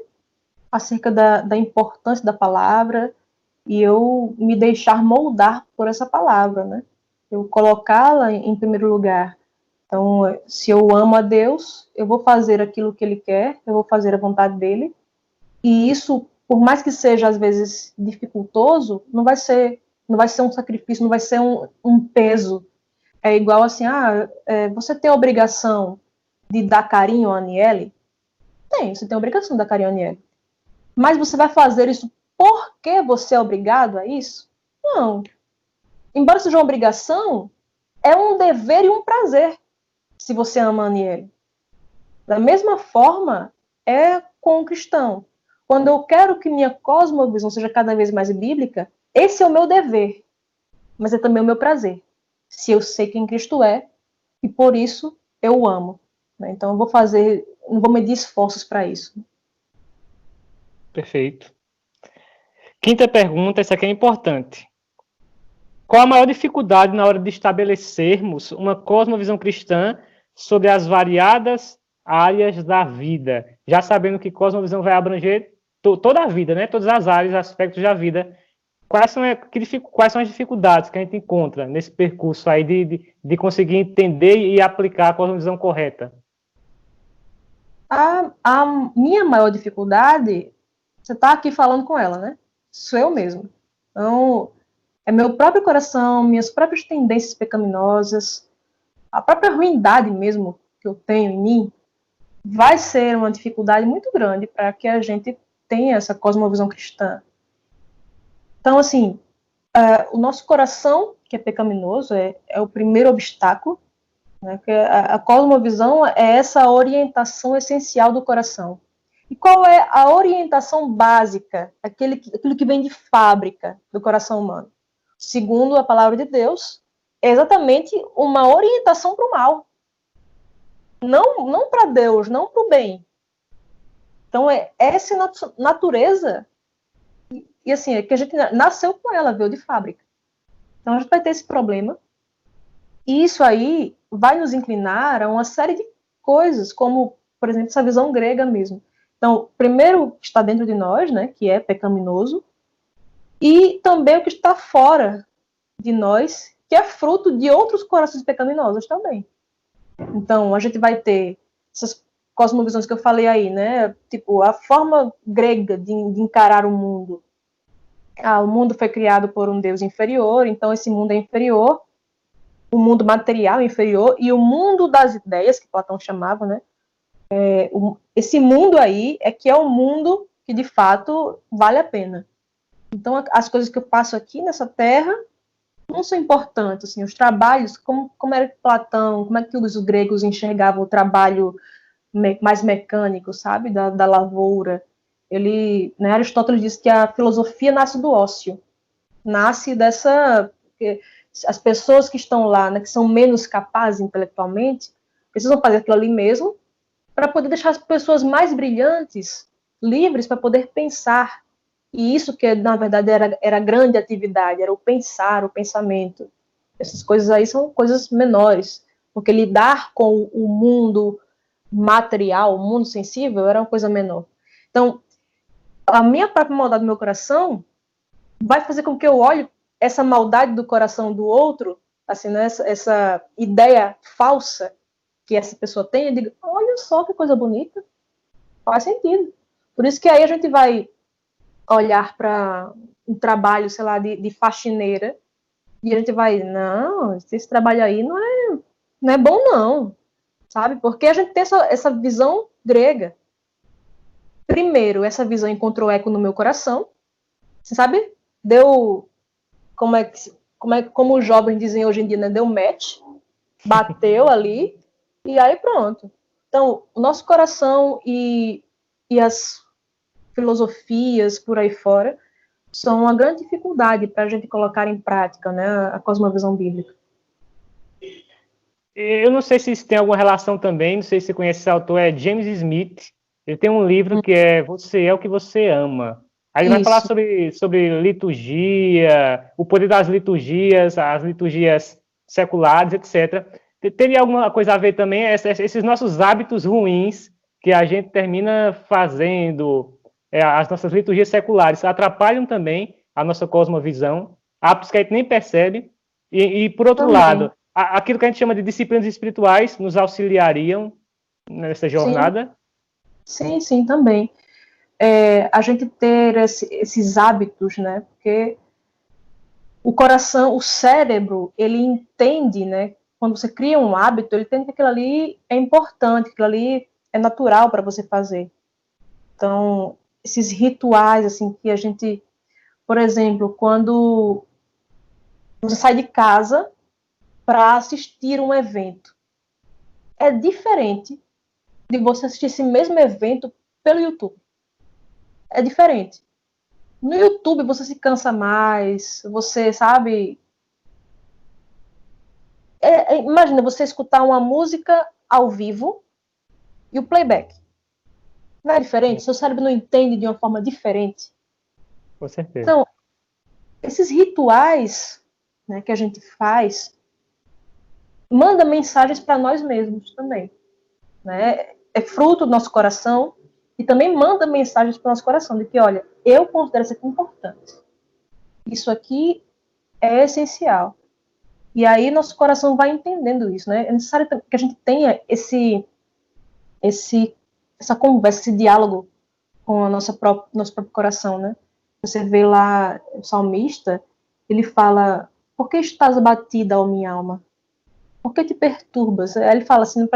acerca da importância da palavra e eu me deixar moldar por essa palavra, né? Eu colocá-la em primeiro lugar. Então, se eu amo a Deus, eu vou fazer aquilo que Ele quer, eu vou fazer a vontade dEle, e isso, por mais que seja às vezes dificultoso, não vai ser um sacrifício, não vai ser um peso. É igual assim, você tem a obrigação de dar carinho à Aniele? Você tem a obrigação de dar carinho à Aniele. Mas você vai fazer isso porque você é obrigado a isso? Não. Embora seja uma obrigação, é um dever e um prazer, se você ama a Aniele. Da mesma forma, é com o cristão. Quando eu quero que minha cosmovisão seja cada vez mais bíblica, esse é o meu dever, mas é também o meu prazer. Se eu sei quem Cristo é, e por isso eu o amo. Então eu não vou medir esforços para isso. Perfeito. Quinta pergunta, essa aqui é importante. Qual a maior dificuldade na hora de estabelecermos uma cosmovisão cristã sobre as variadas áreas da vida? Já sabendo que cosmovisão vai abranger toda a vida, né? Todas as áreas, aspectos da vida. Quais são as dificuldades que a gente encontra nesse percurso aí de conseguir entender e aplicar a cosmovisão correta? A minha maior dificuldade, você está aqui falando com ela, né? Sou eu mesmo. Então, é meu próprio coração, minhas próprias tendências pecaminosas, a própria ruindade mesmo que eu tenho em mim, vai ser uma dificuldade muito grande para que a gente tenha essa cosmovisão cristã. Então, assim, o nosso coração, que é pecaminoso, é o primeiro obstáculo, né? Porque a cosmovisão é essa orientação essencial do coração. E qual é a orientação básica, aquilo que vem de fábrica do coração humano? Segundo a palavra de Deus, é exatamente uma orientação para o mal. Não para Deus, não para o bem. Então, essa natureza, e assim, é que a gente nasceu com ela, veio de fábrica. Então, a gente vai ter esse problema. E isso aí vai nos inclinar a uma série de coisas, como, por exemplo, essa visão grega mesmo. Então, primeiro está dentro de nós, né, que é pecaminoso, e também o que está fora de nós, que é fruto de outros corações pecaminosos também. Então, a gente vai ter essas cosmovisões que eu falei aí, né? Tipo, a forma grega de encarar o mundo. O mundo foi criado por um Deus inferior, então esse mundo é inferior, o mundo material é inferior, e o mundo das ideias, que Platão chamava, né? Esse mundo aí é que é o mundo que, de fato, vale a pena. Então, as coisas que eu faço aqui nessa terra não são importantes, assim, os trabalhos, como era Platão, como é que os gregos enxergavam o trabalho mais mecânico, sabe, da lavoura. Né, Aristóteles disse que a filosofia nasce do ócio, nasce dessa... As pessoas que estão lá, né, que são menos capazes intelectualmente, precisam fazer aquilo ali mesmo, para poder deixar as pessoas mais brilhantes, livres para poder pensar. E isso que, na verdade, era a grande atividade, era o pensar, o pensamento. Essas coisas aí são coisas menores, porque lidar com o mundo material, o mundo sensível, era uma coisa menor. Então, a minha própria maldade do meu coração vai fazer com que eu olhe essa maldade do coração do outro, assim, né, essa ideia falsa que essa pessoa tem, e digo, olha só que coisa bonita, faz sentido. Por isso que aí a gente vai olhar para um trabalho, sei lá, de faxineira, e a gente vai, não, esse trabalho aí não é bom não, sabe? Porque a gente tem essa visão grega. Primeiro, essa visão encontrou eco no meu coração, você sabe? Deu, como os jovens dizem hoje em dia, né? Deu match, bateu ali, e aí pronto. Então, o nosso coração e as filosofias por aí fora são uma grande dificuldade para a gente colocar em prática, né, a cosmovisão bíblica. Eu não sei se isso tem alguma relação também, não sei se você conhece esse autor, é James Smith. Ele tem um livro que é Você é o que você ama. Aí ele vai falar Isso. sobre liturgia, o poder das liturgias, as liturgias seculares, etc. Teria alguma coisa a ver também esses nossos hábitos ruins que a gente termina fazendo, as nossas liturgias seculares atrapalham também a nossa cosmovisão, hábitos que a gente nem percebe, e por outro Também. lado, aquilo que a gente chama de disciplinas espirituais nos auxiliariam nessa Sim, jornada. sim, também. A gente ter esses hábitos, né? Porque o coração, o cérebro, ele entende, né? Quando você cria um hábito, ele entende que aquilo ali é importante, aquilo ali é natural para você fazer. Então, esses rituais, assim, que a gente, por exemplo, quando você sai de casa para assistir um evento, é diferente de você assistir esse mesmo evento pelo YouTube. É diferente. No YouTube você se cansa mais, você sabe. Imagina você escutar uma música ao vivo e o playback. Não é diferente? Seu cérebro não entende de uma forma diferente. Com certeza. Então, esses rituais, né, que a gente faz manda mensagens para nós mesmos também. Né? É fruto do nosso coração e também manda mensagens para o nosso coração de que, olha, eu considero isso aqui importante. Isso aqui é essencial. E aí nosso coração vai entendendo isso, né? É necessário que a gente tenha essa conversa, esse diálogo com a nosso próprio coração, né? Você vê lá o salmista, ele fala: por que estás abatida, ó minha alma? Por que te perturbas? Aí ele fala assim,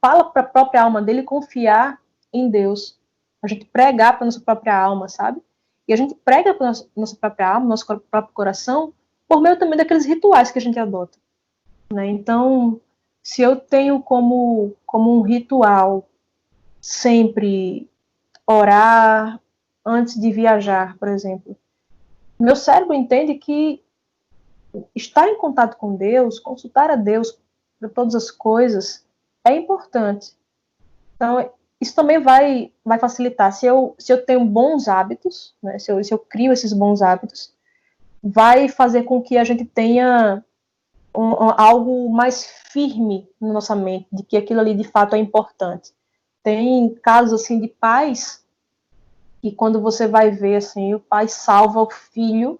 fala para a própria alma dele confiar em Deus. A gente pregar para nossa própria alma, sabe? E a gente prega para nossa própria alma, nosso próprio coração, por meio também daqueles rituais que a gente adota. Né? Então, se eu tenho como um ritual sempre orar antes de viajar, por exemplo, meu cérebro entende que estar em contato com Deus, consultar a Deus para todas as coisas, é importante. Então, isso também vai facilitar. Se eu tenho bons hábitos, né, se eu crio esses bons hábitos, vai fazer com que a gente tenha algo mais firme na nossa mente, de que aquilo ali de fato é importante. Tem casos assim de pais que quando você vai ver assim, o pai salva o filho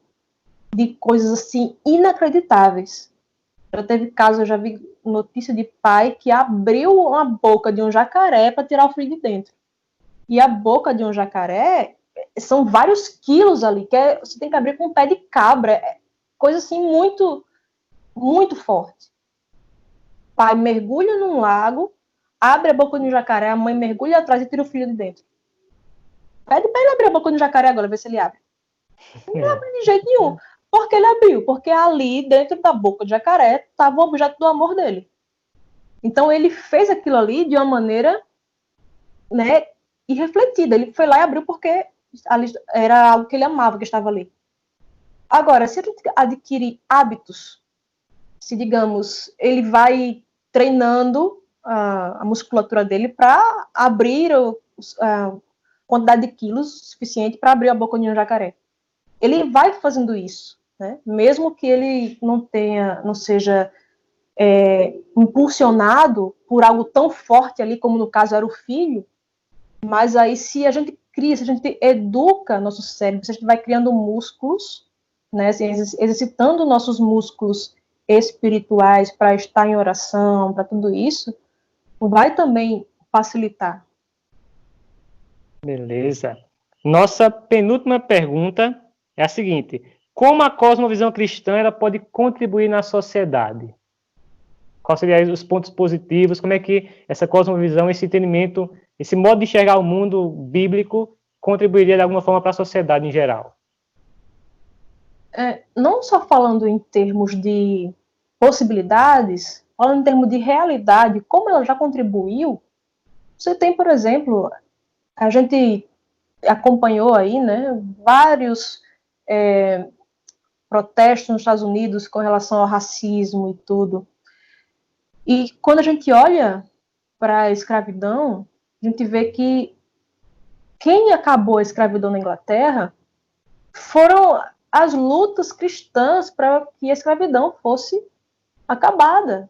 de coisas assim inacreditáveis. Já teve caso, eu já vi notícia de pai que abriu a boca de um jacaré para tirar o filho de dentro. E a boca de um jacaré são vários quilos ali, você tem que abrir com um pé de cabra, coisa assim muito, muito forte. O pai mergulha num lago, abre a boca de um jacaré, a mãe mergulha atrás e tira o filho de dentro. Pede para ele abrir a boca de um jacaré agora, ver se ele abre. Não abre de jeito nenhum. Por que ele abriu? Porque ali, dentro da boca do jacaré, estava o objeto do amor dele. Então, ele fez aquilo ali de uma maneira, né, irrefletida. Ele foi lá e abriu porque ali era algo que ele amava, que estava ali. Agora, se a gente adquirir hábitos, se, digamos, ele vai treinando a musculatura dele para abrir a quantidade de quilos suficiente para abrir a boca de um jacaré. Ele vai fazendo isso, né? Mesmo que ele não seja impulsionado por algo tão forte ali, como no caso era o filho, mas aí se a gente cria, se a gente educa nosso cérebro, se a gente vai criando músculos, né, assim, exercitando nossos músculos espirituais para estar em oração, para tudo isso, vai também facilitar. Beleza. Nossa penúltima pergunta é a seguinte: como a cosmovisão cristã ela pode contribuir na sociedade? Quais seriam os pontos positivos? Como é que essa cosmovisão, esse entendimento, esse modo de enxergar o mundo bíblico contribuiria de alguma forma para a sociedade em geral? Não só falando em termos de possibilidades, falando em termos de realidade, como ela já contribuiu, você tem, por exemplo, a gente acompanhou aí, né, vários protestos nos Estados Unidos com relação ao racismo e tudo. E quando a gente olha para a escravidão, a gente vê que quem acabou a escravidão na Inglaterra foram as lutas cristãs para que a escravidão fosse acabada.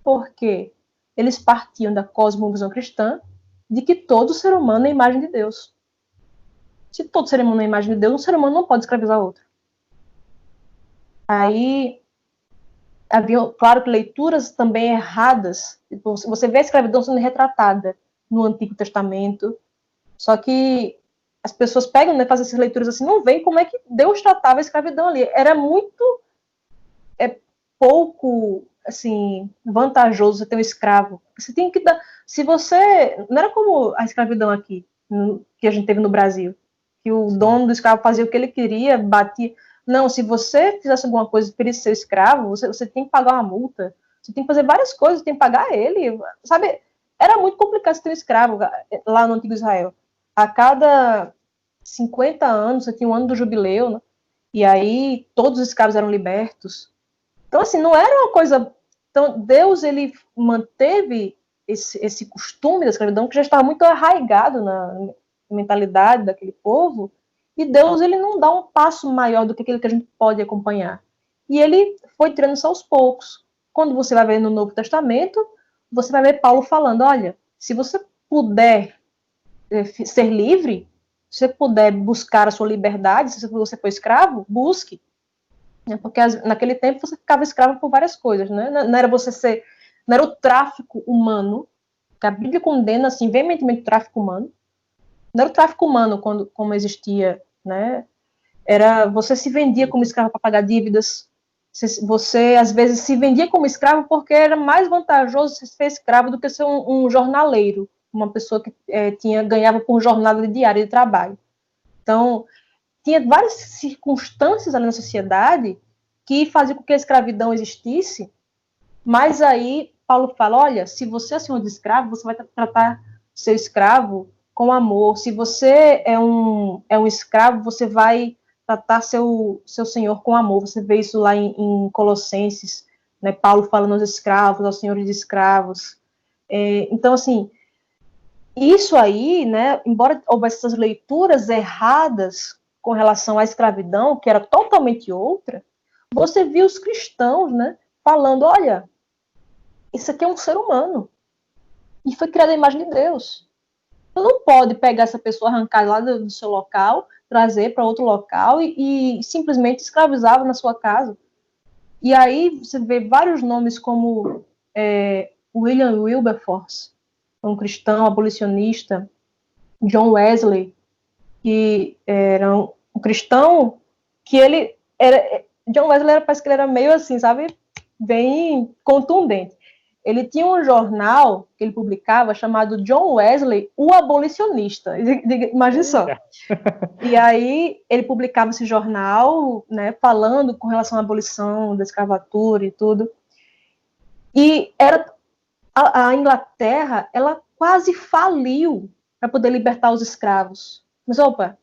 Porque eles partiam da cosmovisão cristã de que todo ser humano é a imagem de Deus. Se todo ser humano é a imagem de Deus, um ser humano não pode escravizar outro. Aí havia, claro, que leituras também erradas. Você vê a escravidão sendo retratada no Antigo Testamento, só que as pessoas pegam, né, fazem essas leituras assim, não veem como é que Deus tratava a escravidão ali. Era muito pouco assim vantajoso você ter um escravo. Você tem que dar, se você, não era como a escravidão aqui que a gente teve no Brasil, que o dono do escravo fazia o que ele queria, batia. Não, se você fizesse alguma coisa para ele ser escravo, você tem que pagar uma multa, você tem que fazer várias coisas, tem que pagar ele, sabe? Era muito complicado você ter um escravo lá no Antigo Israel. A cada 50 anos, você tinha um ano do jubileu, né? E aí todos os escravos eram libertos. Então, assim, não era uma coisa... Então, Deus, ele manteve esse costume da escravidão que já estava muito arraigado na mentalidade daquele povo, e Deus, ele não dá um passo maior do que aquele que a gente pode acompanhar. E ele foi tirando isso aos poucos. Quando você vai ver no Novo Testamento, você vai ver Paulo falando, olha, se você puder ser livre, se você puder buscar a sua liberdade, se você for escravo, busque. Porque naquele tempo você ficava escravo por várias coisas, né? Não era você ser, não era o tráfico humano, que a Bíblia condena assim veementemente o tráfico humano. Não era o tráfico humano como existia, né? Era você se vendia como escravo para pagar dívidas. Você às vezes se vendia como escravo porque era mais vantajoso ser escravo do que ser um jornaleiro, uma pessoa que ganhava por jornada diária de trabalho. Então tinha várias circunstâncias ali na sociedade que faziam com que a escravidão existisse, mas aí Paulo fala, olha, se você é senhor de escravo, você vai tratar seu escravo com amor. Se você é um escravo, você vai tratar seu senhor com amor. Você vê isso lá em Colossenses, né? Paulo falando aos escravos, aos senhores de escravos. Então, assim, isso aí, né, embora houvesse essas leituras erradas com relação à escravidão, que era totalmente outra, você viu os cristãos, né, falando, olha, isso aqui é um ser humano, e foi criado à imagem de Deus. Você não pode pegar essa pessoa, arrancar lá do seu local, trazer para outro local e simplesmente escravizá-la na sua casa. E aí você vê vários nomes como William Wilberforce, um cristão abolicionista, John Wesley, que era um cristão que ele era... John Wesley parece que ele era meio assim, sabe? Bem contundente. Ele tinha um jornal que ele publicava chamado John Wesley, o Abolicionista. Imagina só. E aí ele publicava esse jornal, né, falando com relação à abolição da escravatura e tudo. E a Inglaterra, ela quase faliu para poder libertar os escravos. Mas, opa,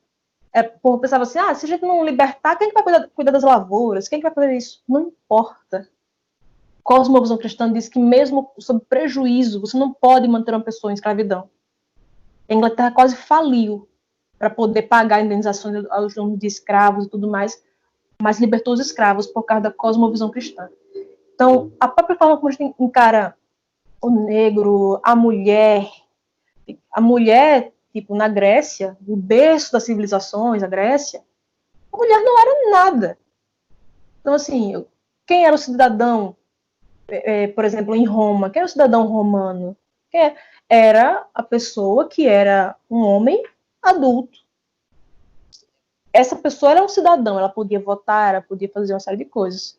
o povo pensava assim, se a gente não libertar, quem que vai cuidar das lavouras? Quem que vai fazer isso? Não importa. Cosmovisão cristã diz que mesmo sob prejuízo, você não pode manter uma pessoa em escravidão. A Inglaterra quase faliu para poder pagar indenizações aos donos de escravos e tudo mais, mas libertou os escravos por causa da cosmovisão cristã. Então, a própria forma como a gente encara o negro, a mulher, tipo, na Grécia, o berço das civilizações, a Grécia, a mulher não era nada. Então, assim, quem era o cidadão, por exemplo, em Roma? Quem era o cidadão romano? Era a pessoa que era um homem adulto. Essa pessoa era um cidadão, ela podia votar, ela podia fazer uma série de coisas.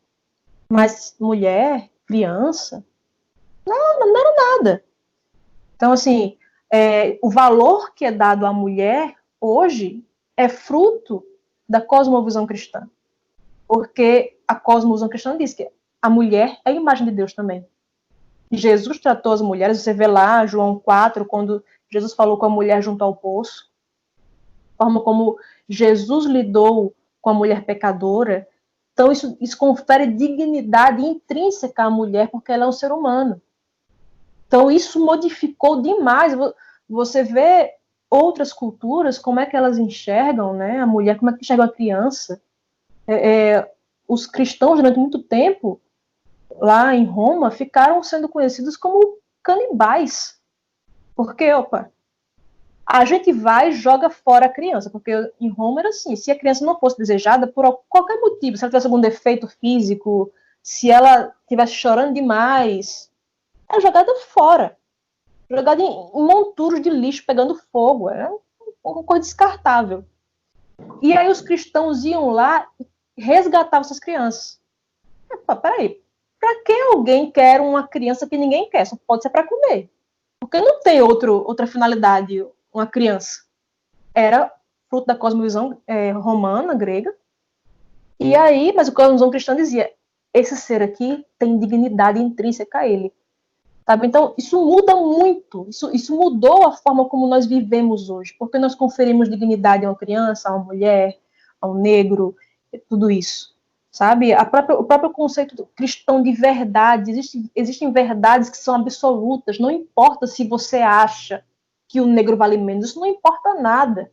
Mas mulher, criança, não era nada. Então, assim, o valor que é dado à mulher hoje é fruto da cosmovisão cristã. Porque a cosmovisão cristã diz que a mulher é a imagem de Deus também. Jesus tratou as mulheres, você vê lá, João 4, quando Jesus falou com a mulher junto ao poço, a forma como Jesus lidou com a mulher pecadora. Então, isso confere dignidade intrínseca à mulher, porque ela é um ser humano. Então, isso modificou demais. Você vê outras culturas, como é que elas enxergam, né, a mulher, como é que enxergam a criança. Os cristãos, durante muito tempo, lá em Roma, ficaram sendo conhecidos como canibais. Porque, a gente vai e joga fora a criança, porque em Roma era assim, se a criança não fosse desejada, por qualquer motivo, se ela tivesse algum defeito físico, se ela estivesse chorando demais, era jogada fora. Jogada em monturos de lixo pegando fogo. Era uma coisa descartável. E aí os cristãos iam lá e resgatavam essas crianças. Peraí, para que alguém quer uma criança que ninguém quer? Só pode ser para comer. Porque não tem outra finalidade uma criança. Era fruto da cosmovisão romana, grega. E aí, mas a cosmovisão cristã dizia, esse ser aqui tem dignidade intrínseca a ele. Sabe? Então, isso muda muito. Isso mudou a forma como nós vivemos hoje. Porque nós conferimos dignidade a uma criança, a uma mulher, a um negro, tudo isso. Sabe? O próprio conceito cristão de verdade. Existem verdades que são absolutas. Não importa se você acha que o negro vale menos. Isso não importa nada.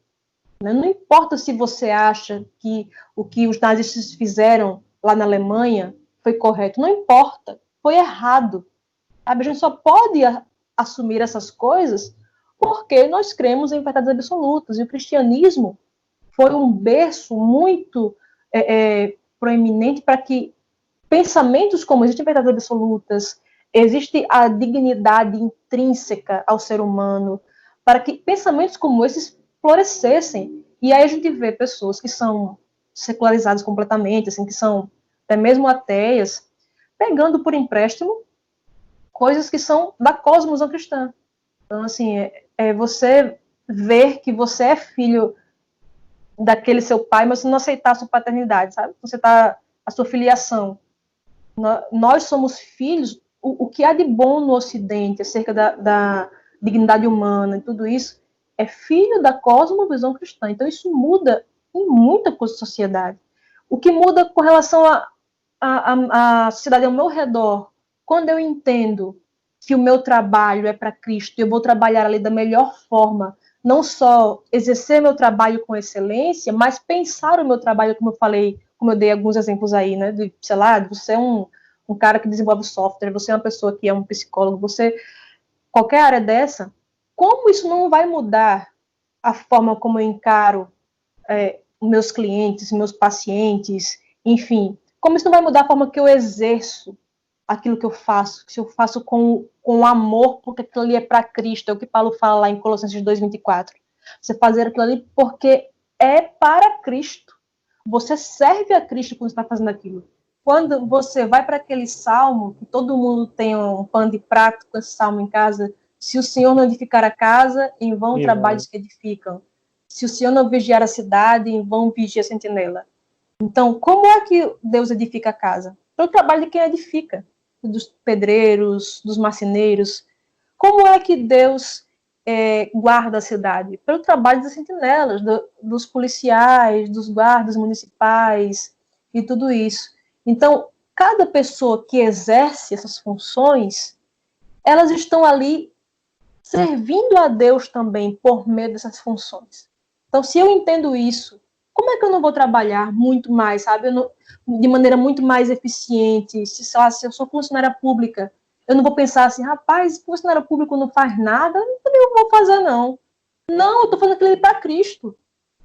Né? Não importa se você acha que o que os nazistas fizeram lá na Alemanha foi correto. Não importa. Foi errado. A gente só pode assumir essas coisas porque nós cremos em verdades absolutas. E o cristianismo foi um berço muito proeminente para que pensamentos como existem verdades absolutas, existe a dignidade intrínseca ao ser humano, para que pensamentos como esses florescessem. E aí a gente vê pessoas que são secularizadas completamente, assim, que são até mesmo ateias, pegando por empréstimo coisas que são da cosmovisão cristã. Então, assim, você ver que você é filho daquele seu pai, mas você não aceitar a sua paternidade, sabe? Você tá a sua filiação. Nós somos filhos, o que há de bom no Ocidente acerca da dignidade humana e tudo isso, é filho da cosmovisão cristã. Então, isso muda em muita coisa da sociedade. O que muda com relação à sociedade ao meu redor, quando eu entendo que o meu trabalho é para Cristo, eu vou trabalhar ali da melhor forma, não só exercer meu trabalho com excelência, mas pensar o meu trabalho, como eu falei, como eu dei alguns exemplos aí, né, de, sei lá, você é um cara que desenvolve software, você é uma pessoa que é um psicólogo, você, qualquer área dessa, como isso não vai mudar a forma como eu encaro meus clientes, meus pacientes, enfim, como isso não vai mudar a forma que eu exerço aquilo que eu faço, se eu faço com amor, porque aquilo ali é para Cristo, é o que Paulo fala lá em Colossenses 2:24. Você fazer aquilo ali porque é para Cristo. Você serve a Cristo quando está fazendo aquilo. Quando você vai para aquele salmo, que todo mundo tem um pano de prato com esse salmo em casa, se o Senhor não edificar a casa, em vão trabalhos que edificam. Se o Senhor não vigiar a cidade, em vão vigia a sentinela. Então, como é que Deus edifica a casa? Pelo trabalho de quem edifica, dos pedreiros, dos marceneiros. Como é que Deus guarda a cidade? Pelo trabalho das sentinelas, dos policiais, dos guardas municipais e tudo isso. Então, cada pessoa que exerce essas funções, elas estão ali servindo a Deus também por meio dessas funções. Então, se eu entendo isso como é que eu não vou trabalhar muito mais, sabe? De maneira muito mais eficiente, sei lá, se eu sou funcionária pública, eu não vou pensar assim, rapaz, funcionário público não faz nada, eu também não vou fazer, não. Não, eu estou fazendo aquilo para Cristo.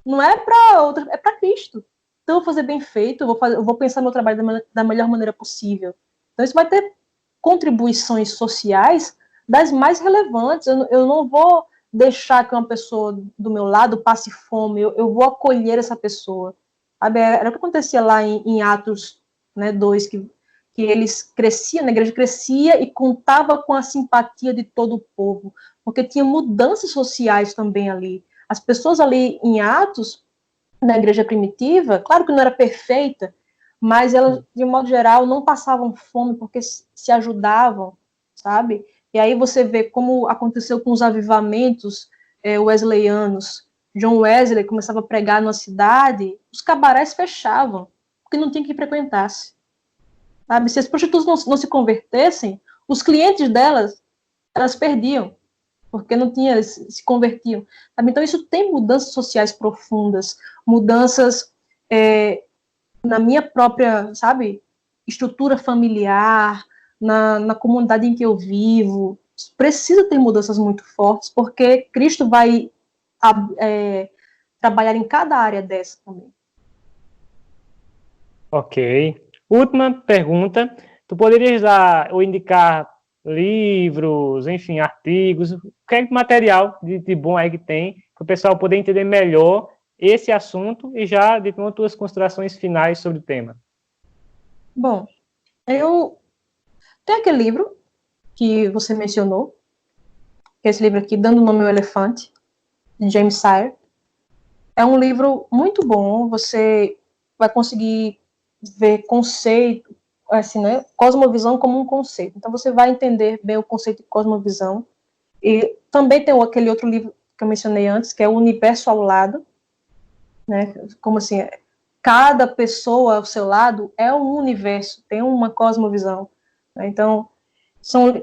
Não é para outra, é para Cristo. Então, eu vou fazer bem feito, eu vou pensar meu trabalho da melhor maneira possível. Então, isso vai ter contribuições sociais das mais relevantes. Eu não vou deixar que uma pessoa do meu lado passe fome, eu vou acolher essa pessoa. Sabe? Era o que acontecia lá em Atos, né, 2, que eles cresciam, a igreja crescia e contava com a simpatia de todo o povo, porque tinha mudanças sociais também ali. As pessoas ali em Atos, na igreja primitiva, claro que não era perfeita, mas elas, de modo geral, não passavam fome porque se ajudavam, sabe? E aí você vê como aconteceu com os avivamentos wesleyanos. John Wesley começava a pregar numa cidade, os cabarés fechavam, porque não tinha quem frequentasse. Sabe? Se as prostitutas não se convertessem, os clientes delas, elas perdiam, porque não tinha, se convertiam. Sabe? Então, isso tem mudanças sociais profundas, mudanças na minha própria, sabe, estrutura familiar, na comunidade em que eu vivo. Precisa ter mudanças muito fortes, porque Cristo vai trabalhar em cada área dessa também. Ok. Última pergunta. Tu poderias dar ou indicar livros, enfim, artigos, qualquer material de bom aí que tem, para o pessoal poder entender melhor esse assunto e já de tuas considerações finais sobre o tema? Bom, eu tenho aquele livro que você mencionou, que é esse livro aqui, Dando Nome ao Elefante, de James Sire. É um livro muito bom, você vai conseguir ver conceito, assim, né, cosmovisão como um conceito. Então, você vai entender bem o conceito de cosmovisão. E também tem aquele outro livro que eu mencionei antes, que é O Universo ao Lado, né, como assim, cada pessoa ao seu lado é um universo, tem uma cosmovisão. Né? Então,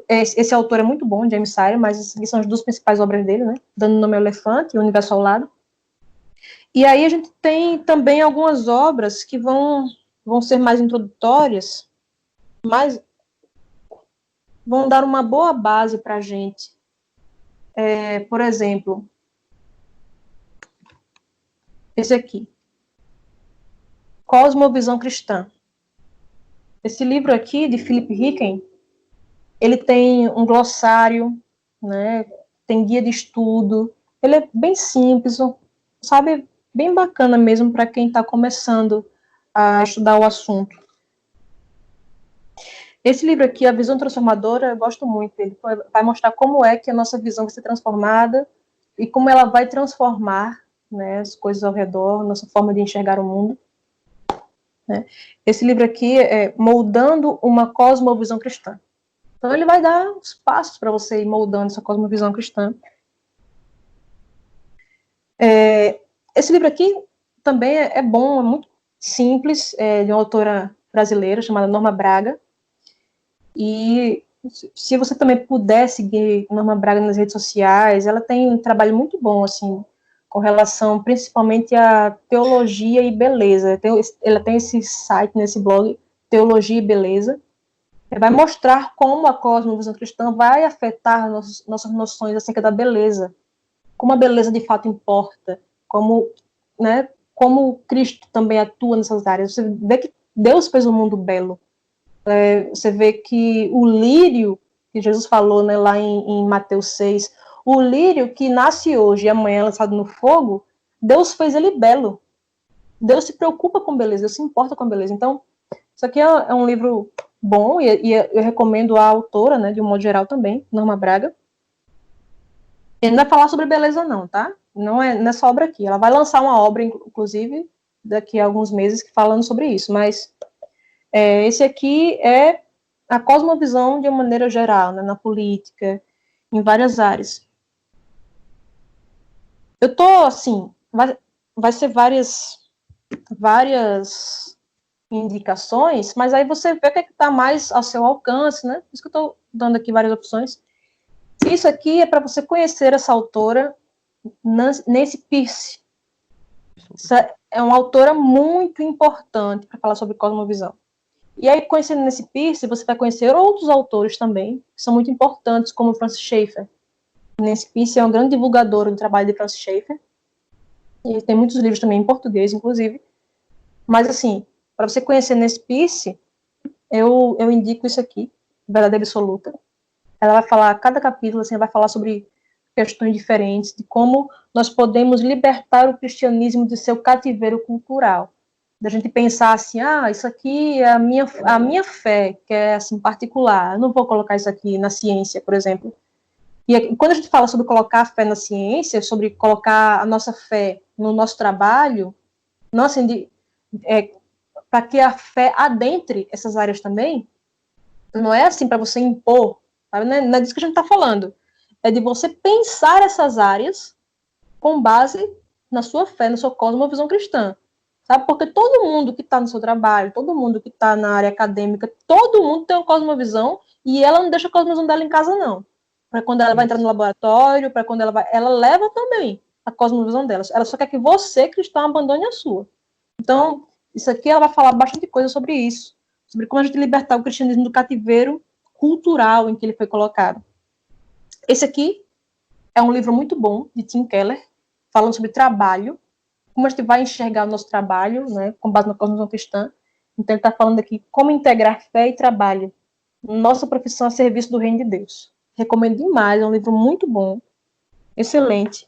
esse autor é muito bom, James Sire, mas essas são as duas principais obras dele, né, Dando Nome ao Elefante e O Universo ao Lado. E aí a gente tem também algumas obras que vão ser mais introdutórias, mas vão dar uma boa base para a gente. Por exemplo, esse aqui, Cosmovisão Cristã. Esse livro aqui, de Philip Hicken, ele tem um glossário, né, tem guia de estudo, ele é bem simples, sabe, bem bacana mesmo para quem está começando a estudar o assunto. Esse livro aqui, A Visão Transformadora, eu gosto muito. Ele vai mostrar como é que a nossa visão vai ser transformada e como ela vai transformar, né, as coisas ao redor, nossa forma de enxergar o mundo. Né? Esse livro aqui é Moldando uma Cosmovisão Cristã. Então, ele vai dar os passos para você ir moldando essa cosmovisão cristã. Esse livro aqui também é bom, é muito simples, de uma autora brasileira chamada Norma Braga. E se você também puder seguir Norma Braga nas redes sociais, ela tem um trabalho muito bom, assim, com relação principalmente à teologia e beleza. Ela tem esse site, nesse blog, Teologia e Beleza. Vai mostrar como a cosmovisão cristã vai afetar nossas noções acerca da beleza, como a beleza de fato importa, como Cristo também atua nessas áreas. Você vê que Deus fez o mundo belo. Você vê que o lírio, que Jesus falou, né, lá em Mateus 6, o lírio que nasce hoje e amanhã é lançado no fogo, Deus fez ele belo. Deus se preocupa com beleza, Deus se importa com beleza. Então, isso aqui é um livro bom, e eu recomendo a autora, né, de um modo geral também, Norma Braga. Ele não vai falar sobre beleza não, tá? Não é nessa obra aqui. Ela vai lançar uma obra, inclusive, daqui a alguns meses, falando sobre isso, mas esse aqui é a cosmovisão de uma maneira geral, né, na política, em várias áreas. Eu tô, assim, vai ser várias indicações, mas aí você vê o que está mais ao seu alcance, né? Por isso que eu estou dando aqui várias opções. Isso aqui é para você conhecer essa autora, Nancy Pearcey. Essa é uma autora muito importante para falar sobre cosmovisão. E aí, conhecendo Nancy Pearcey, você vai conhecer outros autores também, que são muito importantes, como Francis Schaeffer. Nancy Pearcey é uma grande divulgadora do trabalho de Francis Schaeffer. E tem muitos livros também em português, inclusive. Mas, assim, para você conhecer Nancy Pearcey, eu indico isso aqui, Verdade Absoluta. Ela vai falar, cada capítulo, assim, vai falar sobre questões diferentes, de como nós podemos libertar o cristianismo de seu cativeiro cultural. Da gente pensar assim, isso aqui é a minha fé, que é assim, particular. Eu não vou colocar isso aqui na ciência, por exemplo. E quando a gente fala sobre colocar a fé na ciência, sobre colocar a nossa fé no nosso trabalho, nossa, para que a fé adentre essas áreas também, não é assim para você impor, sabe? Não é disso que a gente está falando. É de você pensar essas áreas com base na sua fé, na sua cosmovisão cristã. Sabe? Porque todo mundo que está no seu trabalho, todo mundo que está na área acadêmica, todo mundo tem uma cosmovisão e ela não deixa a cosmovisão dela em casa, não. Para quando ela vai entrar no laboratório, para quando ela leva também a cosmovisão dela. Ela só quer que você, cristão, abandone a sua. Então, isso aqui ela vai falar bastante coisa sobre isso, sobre como a gente libertar o cristianismo do cativeiro cultural em que ele foi colocado. Esse aqui é um livro muito bom, de Tim Keller, falando sobre trabalho, como a gente vai enxergar o nosso trabalho, né, com base na cosmovisão cristã. Então, ele está falando aqui como integrar fé e trabalho, nossa profissão a serviço do reino de Deus. Recomendo demais, é um livro muito bom, excelente.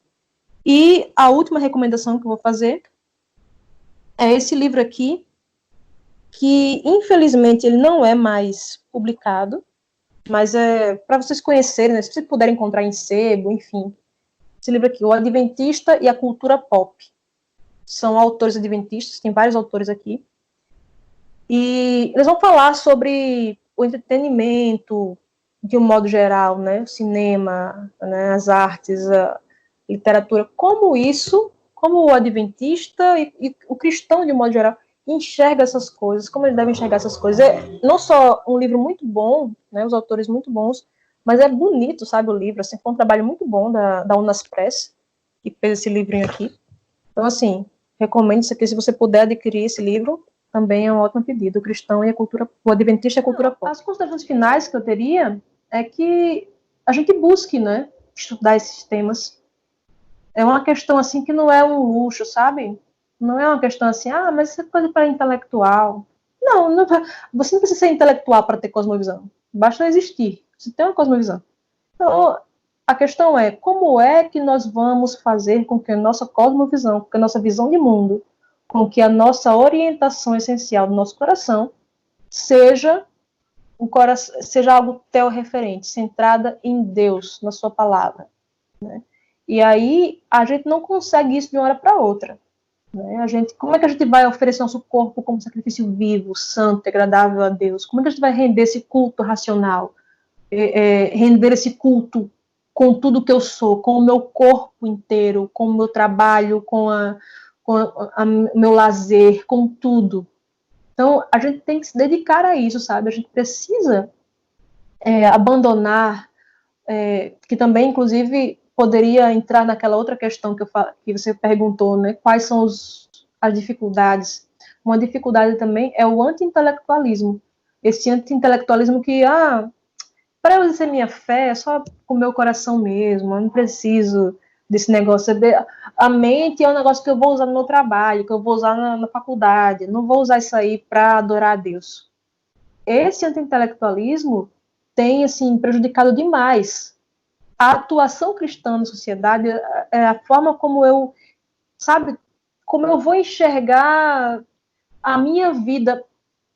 E a última recomendação que eu vou fazer é esse livro aqui, que infelizmente ele não é mais publicado, mas é para vocês conhecerem, né, se vocês puderem encontrar em sebo, enfim. Esse livro aqui, O Adventista e a Cultura Pop. São autores adventistas, tem vários autores aqui. E eles vão falar sobre o entretenimento de um modo geral, né? O cinema, né? As artes, a literatura, como o adventista e o cristão de um modo geral enxerga essas coisas, como ele deve enxergar essas coisas. É não só um livro muito bom, né? Os autores muito bons, mas é bonito, sabe, o livro. Assim, foi um trabalho muito bom da Unas Press, que fez esse livrinho aqui. Então, assim, recomendo isso aqui, se você puder adquirir esse livro, também é um ótimo pedido, o cristão e a cultura, o adventista e a cultura pop. As considerações finais que eu teria é que a gente busque, né, estudar esses temas. É uma questão, assim, que não é um luxo, sabe? Não é uma questão assim, mas isso é coisa para intelectual. Não, você não precisa ser intelectual para ter cosmovisão. Basta existir. Você tem uma cosmovisão. Então, a questão é, como é que nós vamos fazer com que a nossa cosmovisão, com que a nossa visão de mundo, com que a nossa orientação essencial do nosso coração seja algo teorreferente, centrada em Deus, na sua palavra, né? E aí, a gente não consegue isso de uma hora para outra, né? Como é que a gente vai oferecer nosso corpo como sacrifício vivo, santo, agradável a Deus? Como é que a gente vai render esse culto racional? Render esse culto com tudo que eu sou, com o meu corpo inteiro, com o meu trabalho, com o meu lazer, com tudo. Então, a gente tem que se dedicar a isso, sabe? A gente precisa abandonar, que também, inclusive, poderia entrar naquela outra questão que você perguntou, né? Quais são as dificuldades? Uma dificuldade também é o anti-intelectualismo. Esse anti-intelectualismo que, para eu exercer minha fé, é só com o meu coração mesmo, eu não preciso desse negócio. A mente é um negócio que eu vou usar no meu trabalho, que eu vou usar na faculdade, não vou usar isso aí para adorar a Deus. Esse anti-intelectualismo tem, assim, prejudicado demais a atuação cristã na sociedade, a forma como eu vou enxergar a minha vida,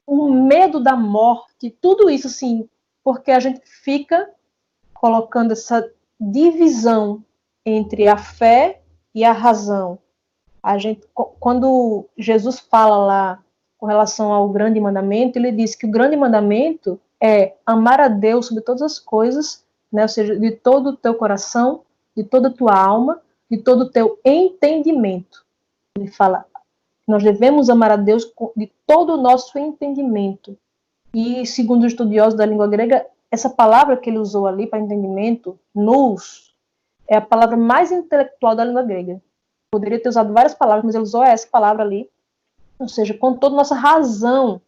o medo da morte, tudo isso, assim, porque a gente fica colocando essa divisão entre a fé e a razão. Quando Jesus fala lá com relação ao grande mandamento, ele diz que o grande mandamento é amar a Deus sobre todas as coisas, né? Ou seja, de todo o teu coração, de toda a tua alma, de todo o teu entendimento. Ele fala que nós devemos amar a Deus de todo o nosso entendimento. E, segundo os estudiosos da língua grega, essa palavra que ele usou ali para entendimento, nous, é a palavra mais intelectual da língua grega. poderia ter usado várias palavras, mas ele usou essa palavra ali, ou seja, com toda a nossa razão.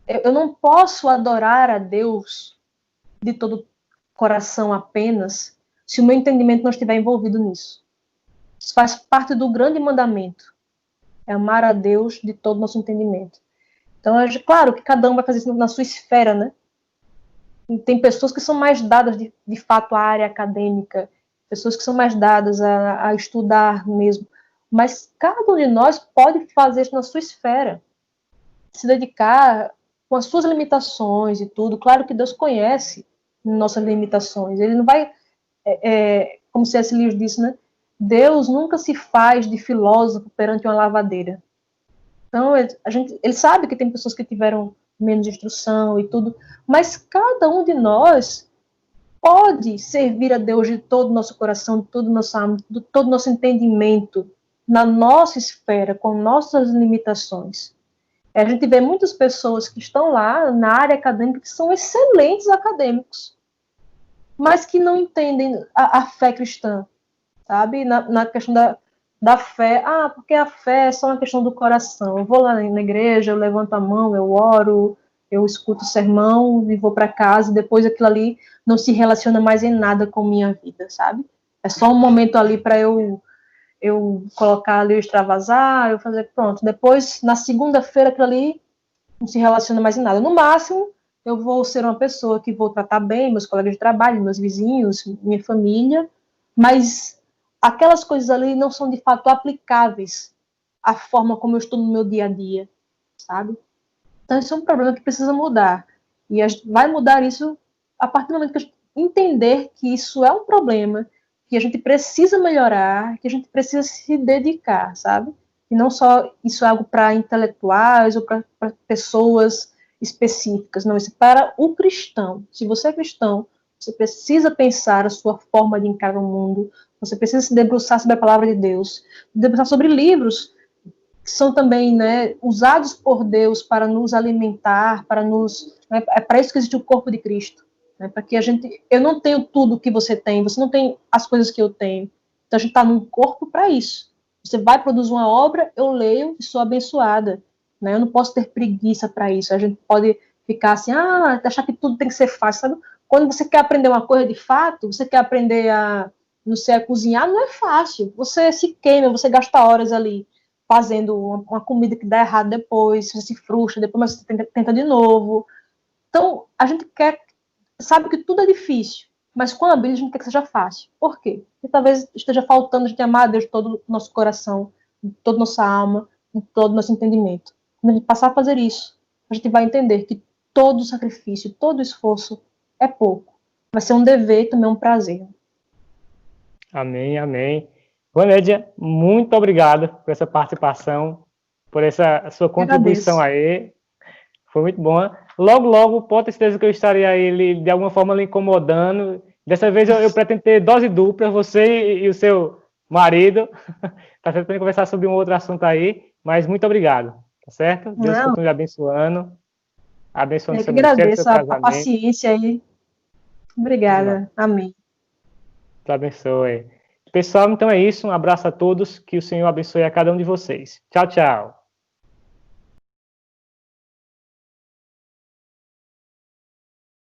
Eu não posso adorar a Deus de todo coração apenas se o meu entendimento não estiver envolvido nisso. Isso faz parte do grande mandamento, é amar a Deus de todo o nosso entendimento. Então, claro que cada um vai fazer isso na sua esfera, né? E tem pessoas que são mais dadas, de fato, à área acadêmica, pessoas que são mais dadas a estudar mesmo, mas cada um de nós pode fazer isso na sua esfera, se dedicar com as suas limitações e tudo. Claro que Deus conhece nossas limitações, ele não vai, como C.S. Lewis disse, né? Deus nunca se faz de filósofo perante uma lavadeira. Então, ele sabe que tem pessoas que tiveram menos instrução e tudo, mas cada um de nós pode servir a Deus de todo o nosso coração, de todo o nosso alma, de todo o nosso entendimento, na nossa esfera, com nossas limitações. A gente vê muitas pessoas que estão lá na área acadêmica, que são excelentes acadêmicos, mas que não entendem a fé cristã, sabe? Na questão da fé. Porque a fé é só uma questão do coração. Eu vou lá na igreja, eu levanto a mão, eu oro, eu escuto o sermão e vou para casa, e depois aquilo ali não se relaciona mais em nada com minha vida, sabe? É só um momento ali para eu colocar ali, eu extravasar, eu fazer, pronto. Depois, na segunda-feira, aquilo ali não se relaciona mais em nada. No máximo, eu vou ser uma pessoa que vou tratar bem meus colegas de trabalho, meus vizinhos, minha família, mas aquelas coisas ali não são de fato aplicáveis à forma como eu estou no meu dia a dia, sabe? Então, isso é um problema que precisa mudar. E a gente vai mudar isso a partir do momento que a gente entender que isso é um problema, que a gente precisa melhorar, que a gente precisa se dedicar, sabe? E não só isso é algo para intelectuais ou para pessoas específicas, não, isso é para o cristão. Se você é cristão, você precisa pensar a sua forma de encarar o mundo, você precisa se debruçar sobre a palavra de Deus, debruçar sobre livros que são também, né, usados por Deus para nos alimentar, para nos, né, é para isso que existe o corpo de Cristo, né, para que eu não tenho tudo que você não tem as coisas que eu tenho, então a gente está num corpo para isso. Você vai produzir uma obra, eu leio e sou abençoada, né, eu não posso ter preguiça para isso. A gente pode ficar assim, achar que tudo tem que ser fácil, sabe? Quando você quer aprender uma coisa de fato, você quer aprender não sei, a cozinhar, não é fácil, você se queima, você gasta horas ali fazendo uma comida que dá errado depois, você se frustra, depois você tenta de novo. Então, a gente sabe que tudo é difícil, mas com a Bíblia a gente quer que seja fácil. Por quê? Porque talvez esteja faltando a gente amar a Deus de todo o nosso coração, de toda a nossa alma, de todo o nosso entendimento. Quando a gente passar a fazer isso, a gente vai entender que todo sacrifício, todo esforço é pouco. Vai ser um dever e também um prazer. Amém, amém. Vanédia, muito obrigado por essa participação, por essa sua contribuição aí. Foi muito bom. Logo, logo, pode ter certeza que eu estarei aí, de alguma forma, lhe incomodando. Dessa vez eu pretendo ter dose dupla, você e o seu marido, para tentar conversar sobre um outro assunto aí, mas muito obrigado, tá certo? Deus continue abençoando Eu que seu ministério, seu agradeço casamento. A paciência aí. Obrigada. Amém. Deus abençoe. Pessoal, então é isso. Um abraço a todos. Que o Senhor abençoe a cada um de vocês. Tchau, tchau.